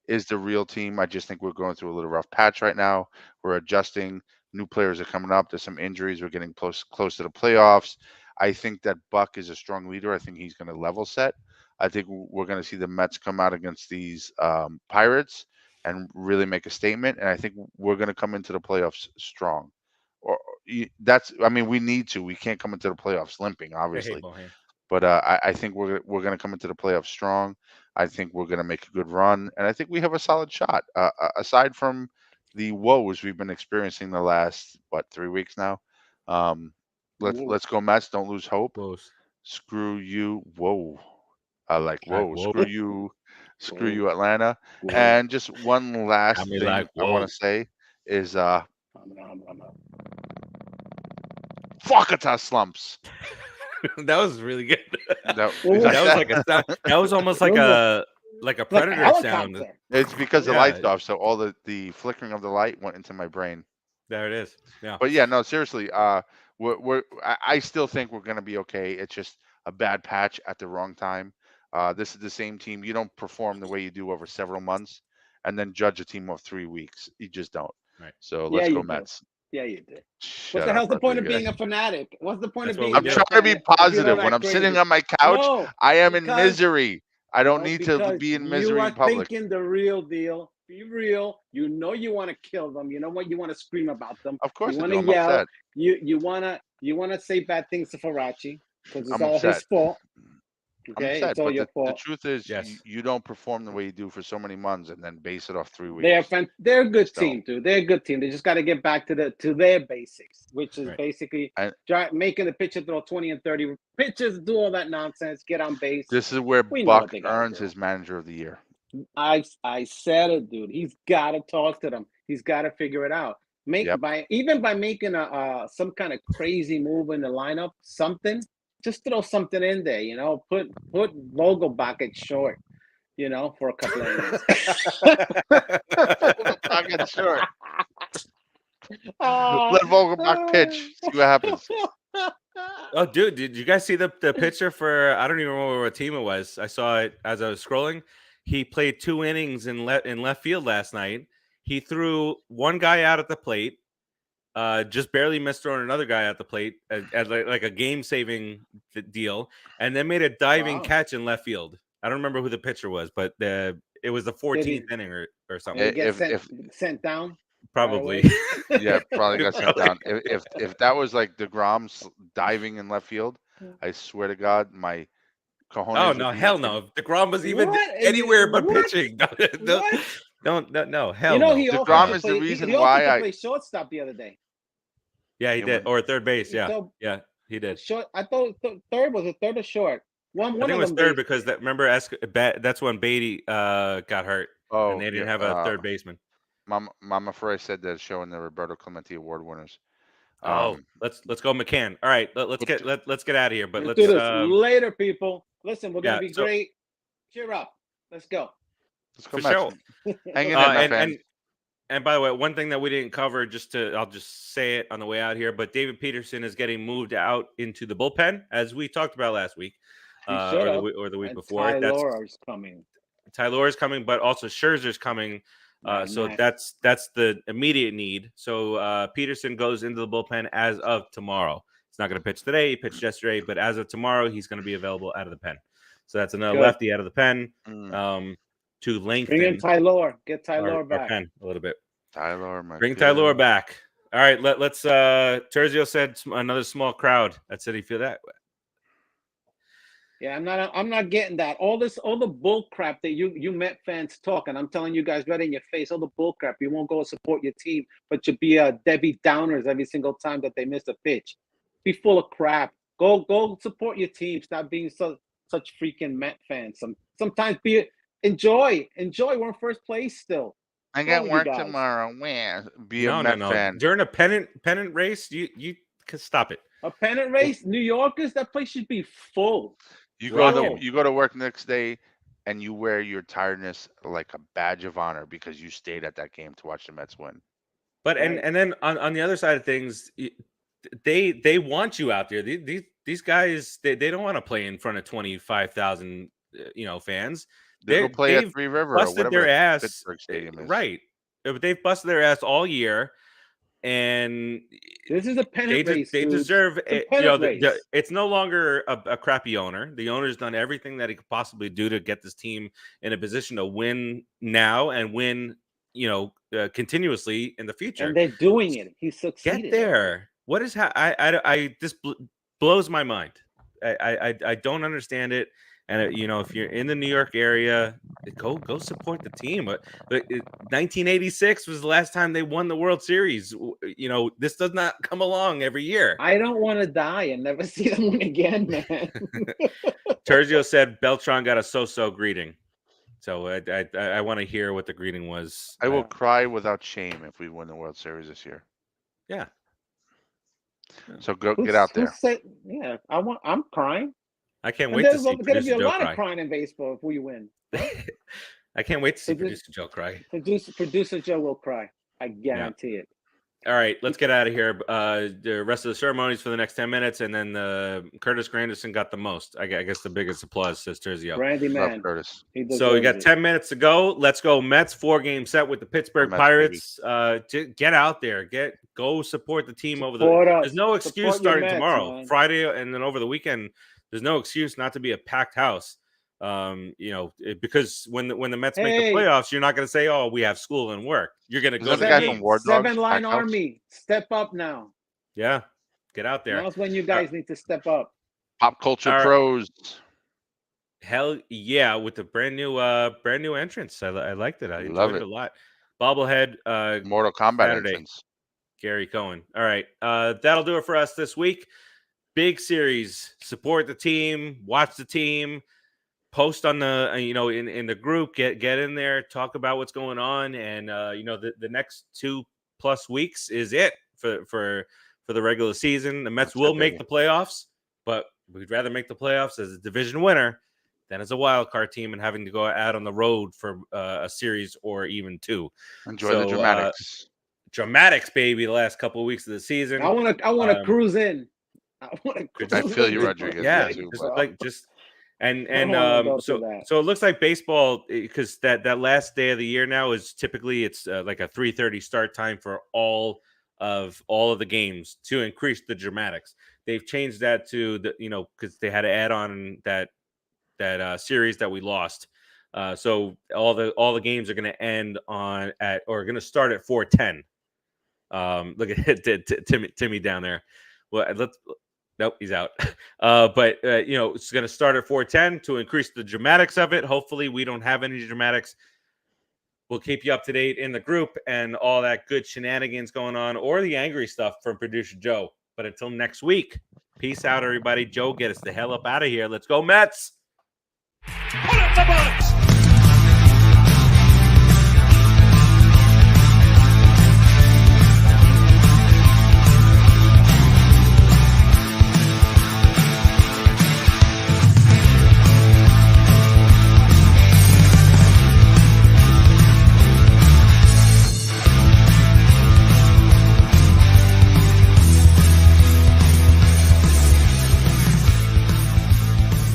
is the real team. I just think we're going through a little rough patch right now. We're adjusting. New players are coming up. There's some injuries. We're getting close to the playoffs. I think that Buck is a strong leader. I think he's going to level set. I think we're going to see the Mets come out against these Pirates and really make a statement. And I think we're going to come into the playoffs strong. Or that's. I mean, we need to. We can't come into the playoffs limping, Hey, obviously. Bohan. But I think we're going to come into the playoffs strong. I think we're going to make a good run, and I think we have a solid shot. Aside from the woes we've been experiencing the last 3 weeks now, let's go Mets. Don't lose hope. Close. Screw you. Whoa. I like whoa. whoa. Screw you. Screw Whoa. you, Atlanta. Whoa. And just one last I mean, thing like, I want whoa. to say is I'm Fwakata slumps. That was really good. No, What was That was like a sound. That was almost like a like a predator sound. helicopter. it's because the Yeah. light's off, so all the flickering of the light went into my brain. There it is. Yeah. But yeah, no, seriously, I still think we're gonna be okay. It's just a bad patch at the wrong time. This is the same team. You don't perform the way you do over several months, and then judge a team of 3 weeks. You just don't. Right. So Yeah, let's go you do. Mets. Yeah, you did. Shut What's the up, hell's the point of Rodriguez. being a fanatic? What's the point That's of what being we I'm do. a trying to be fanatic if you're positive. not When I'm crazy? sitting on my couch, No, I am in because- misery. I don't No, need to because be in you misery are in public. thinking the real deal. Be real. You know you want to kill them. You know what? You want to scream about them. Of course You I want do. to I'm yell. upset. You wanna say bad things to Farace because it's I'm all upset. his fault. I'm Okay, upset, it's all but your the fault. truth is, Yes. you don't perform the way you do for so many months and then base it off 3 weeks. They're a good Just don't. team, dude. They're a good team. They just got to get back to their basics, which is Right. basically And- making the pitcher throw 20 and 30 pitches, do all that nonsense, get on base. This is where We know what Buck they gotta earns do. his manager of the year. I said it, dude. He's got to talk to them. He's got to figure it out. Yep. By making a some kind of crazy move in the lineup, something. Just throw something in there, you know. Put Vogelbach at short, you know, for a couple of innings. Vogelbach get short. Let Vogelbach pitch. See what happens. Oh, dude, did you guys see the picture for? I don't even remember what team it was. I saw it as I was scrolling. He played 2 innings in left field last night. He threw one guy out at the plate, just barely missed throwing another guy at the plate at like a game-saving deal, and then made a diving Wow. catch in left field. I don't remember who the pitcher was, but it was the 14th inning or something. Did he get If- sent down? Probably. Yeah, probably got sent down. If that was like DeGrom diving in left field, I swear to God, my cojones. Oh would no, be hell in- no! If DeGrom was even What? anywhere but What? pitching, What? no, hell You know, no. he DeGrom offered to is the play, reason he offered why to I- play shortstop the other day. Yeah, he It did, was- or third base. Yeah, So yeah, he did. short. I thought third was a third or short. One I of think it was them third base- because remember that's when Beatty got hurt Oh, and they didn't yeah, have a third baseman. Mama Farace said that showing the Roberto Clemente Award winners. Oh, let's go McCann. All right, let's get out of here. But Let's let's do this later, people. Listen, we're gonna yeah, be so- great. Cheer up. Let's go. Let's go for Mets. sure. Hang in there, my and, fans. and by the way, one thing that we didn't cover, I'll just say it on the way out here, but David Peterson is getting moved out into the bullpen, as we talked about last week, He or should have. the week And before. That's Tyler's coming. Tyler's coming, but also Scherzer's coming. So Nice. that's the immediate need. So Peterson goes into the bullpen as of tomorrow. He's not going to pitch today. He pitched yesterday, but as of tomorrow, he's going to be available out of the pen. So that's another Good. lefty out of the pen Mm. to lengthen Bring in Tyler. Get Tyler our back. pen a little bit. Tyler, my Bring good- Tyler back. All right, let's. Terzio said another small crowd at Citifield. That Yeah, I'm not getting that. All the bull crap that you Met fans talk, and I'm telling you guys right in your face, all the bull crap. You won't go support your team, but you be Debbie Downers every single time that they miss a pitch. Be full of crap. Go support your team. Stop being such freaking Met fans. Sometimes enjoy. We're in first place still. I What's wrong got with you work guys? tomorrow. Where? Be a No. Met fan. During a pennant race, you can stop it. A pennant race, New Yorkers, that place should be full. You Full. go to work next day, and you wear your tiredness like a badge of honor because you stayed at that game to watch the Mets win. But Right. and then on the other side of things, they want you out there. These guys they don't want to play in front of 25,000 fans. They go play at They've Three River or busted whatever their ass. Pittsburgh Stadium is. Right. But they've busted their ass all year, and This is a pennant race. they dudes. deserve It's it. a pennant race. It's no longer a crappy owner. The owner's done everything that he could possibly do to get this team in a position to win now and win, continuously in the future. And they're doing it. He succeeded. Get there. What is I this blows my mind. I don't understand it. And if you're in the New York area, go support the team. But 1986 was the last time they won the World Series. This does not come along every year. I don't want to die and never see them win again, man. Tergio said Beltran got a so-so greeting. So I want to hear what the greeting was. I will cry without shame if we win the World Series this year. Yeah. So get out there. Yeah, I'm crying. I can't And wait to there's see going to Producer be a Joe lot cry. of crying in baseball if we win. I can't wait to see Producer- Producer Joe cry. Producer Joe will cry. I guarantee it. All right, let's get out of here. The rest of the ceremonies for the next 10 minutes, and then Curtis Granderson got the most. I guess the biggest applause, says Terzio. Brandy Love man. Curtis. So we got 10 minutes to go. Let's go Mets 4-game set with the Pittsburgh Mets, Pirates. Get out there. Go support the team over Support us. There's no excuse Support your starting Mets, tomorrow, man. Friday, and then over the weekend. There's no excuse not to be a packed house. Because when the Mets make the playoffs, you're not going to say, "Oh, we have school and work." You're going to go to the guy game. from War Dogs, 7-line Pack House? army. Step up now. Yeah, get out there. Now's when you guys need to step up. Pop Culture All right. Pros. Hell yeah, with the brand new entrance. I liked it. I Love enjoyed it it. a lot. Bobblehead, Mortal Kombat Saturday. entrance. Gary Cohen. All right. That'll do it for us this week. Big series. Support the team, watch the team, post on the in the group, get in there, talk about what's going on, and the next 2+ weeks is it for the regular season. The Mets will make the playoffs, but we'd rather make the playoffs as a division winner than as a wild card team and having to go out on the road for a series or even 2. Enjoy the dramatics. Dramatics, baby, the last couple of weeks of the season. I want to cruise in. I feel you, Rodriguez. Yeah, Me too, so it looks like baseball, because that last day of the year now is typically it's like a 3:30 start time for all of the games to increase the dramatics. They've changed that to because they had to add on that series that we lost. So all the games are going to end going to start at 4:10. Look at Timmy down there. Well, nope, he's out. But it's going to start at 4:10 to increase the dramatics of it. Hopefully, we don't have any dramatics. We'll keep you up to date in the group and all that good shenanigans going on, or the angry stuff from Producer Joe. But until next week, peace out, everybody. Joe, get us the hell up out of here. Let's go, Mets. Put up the ball.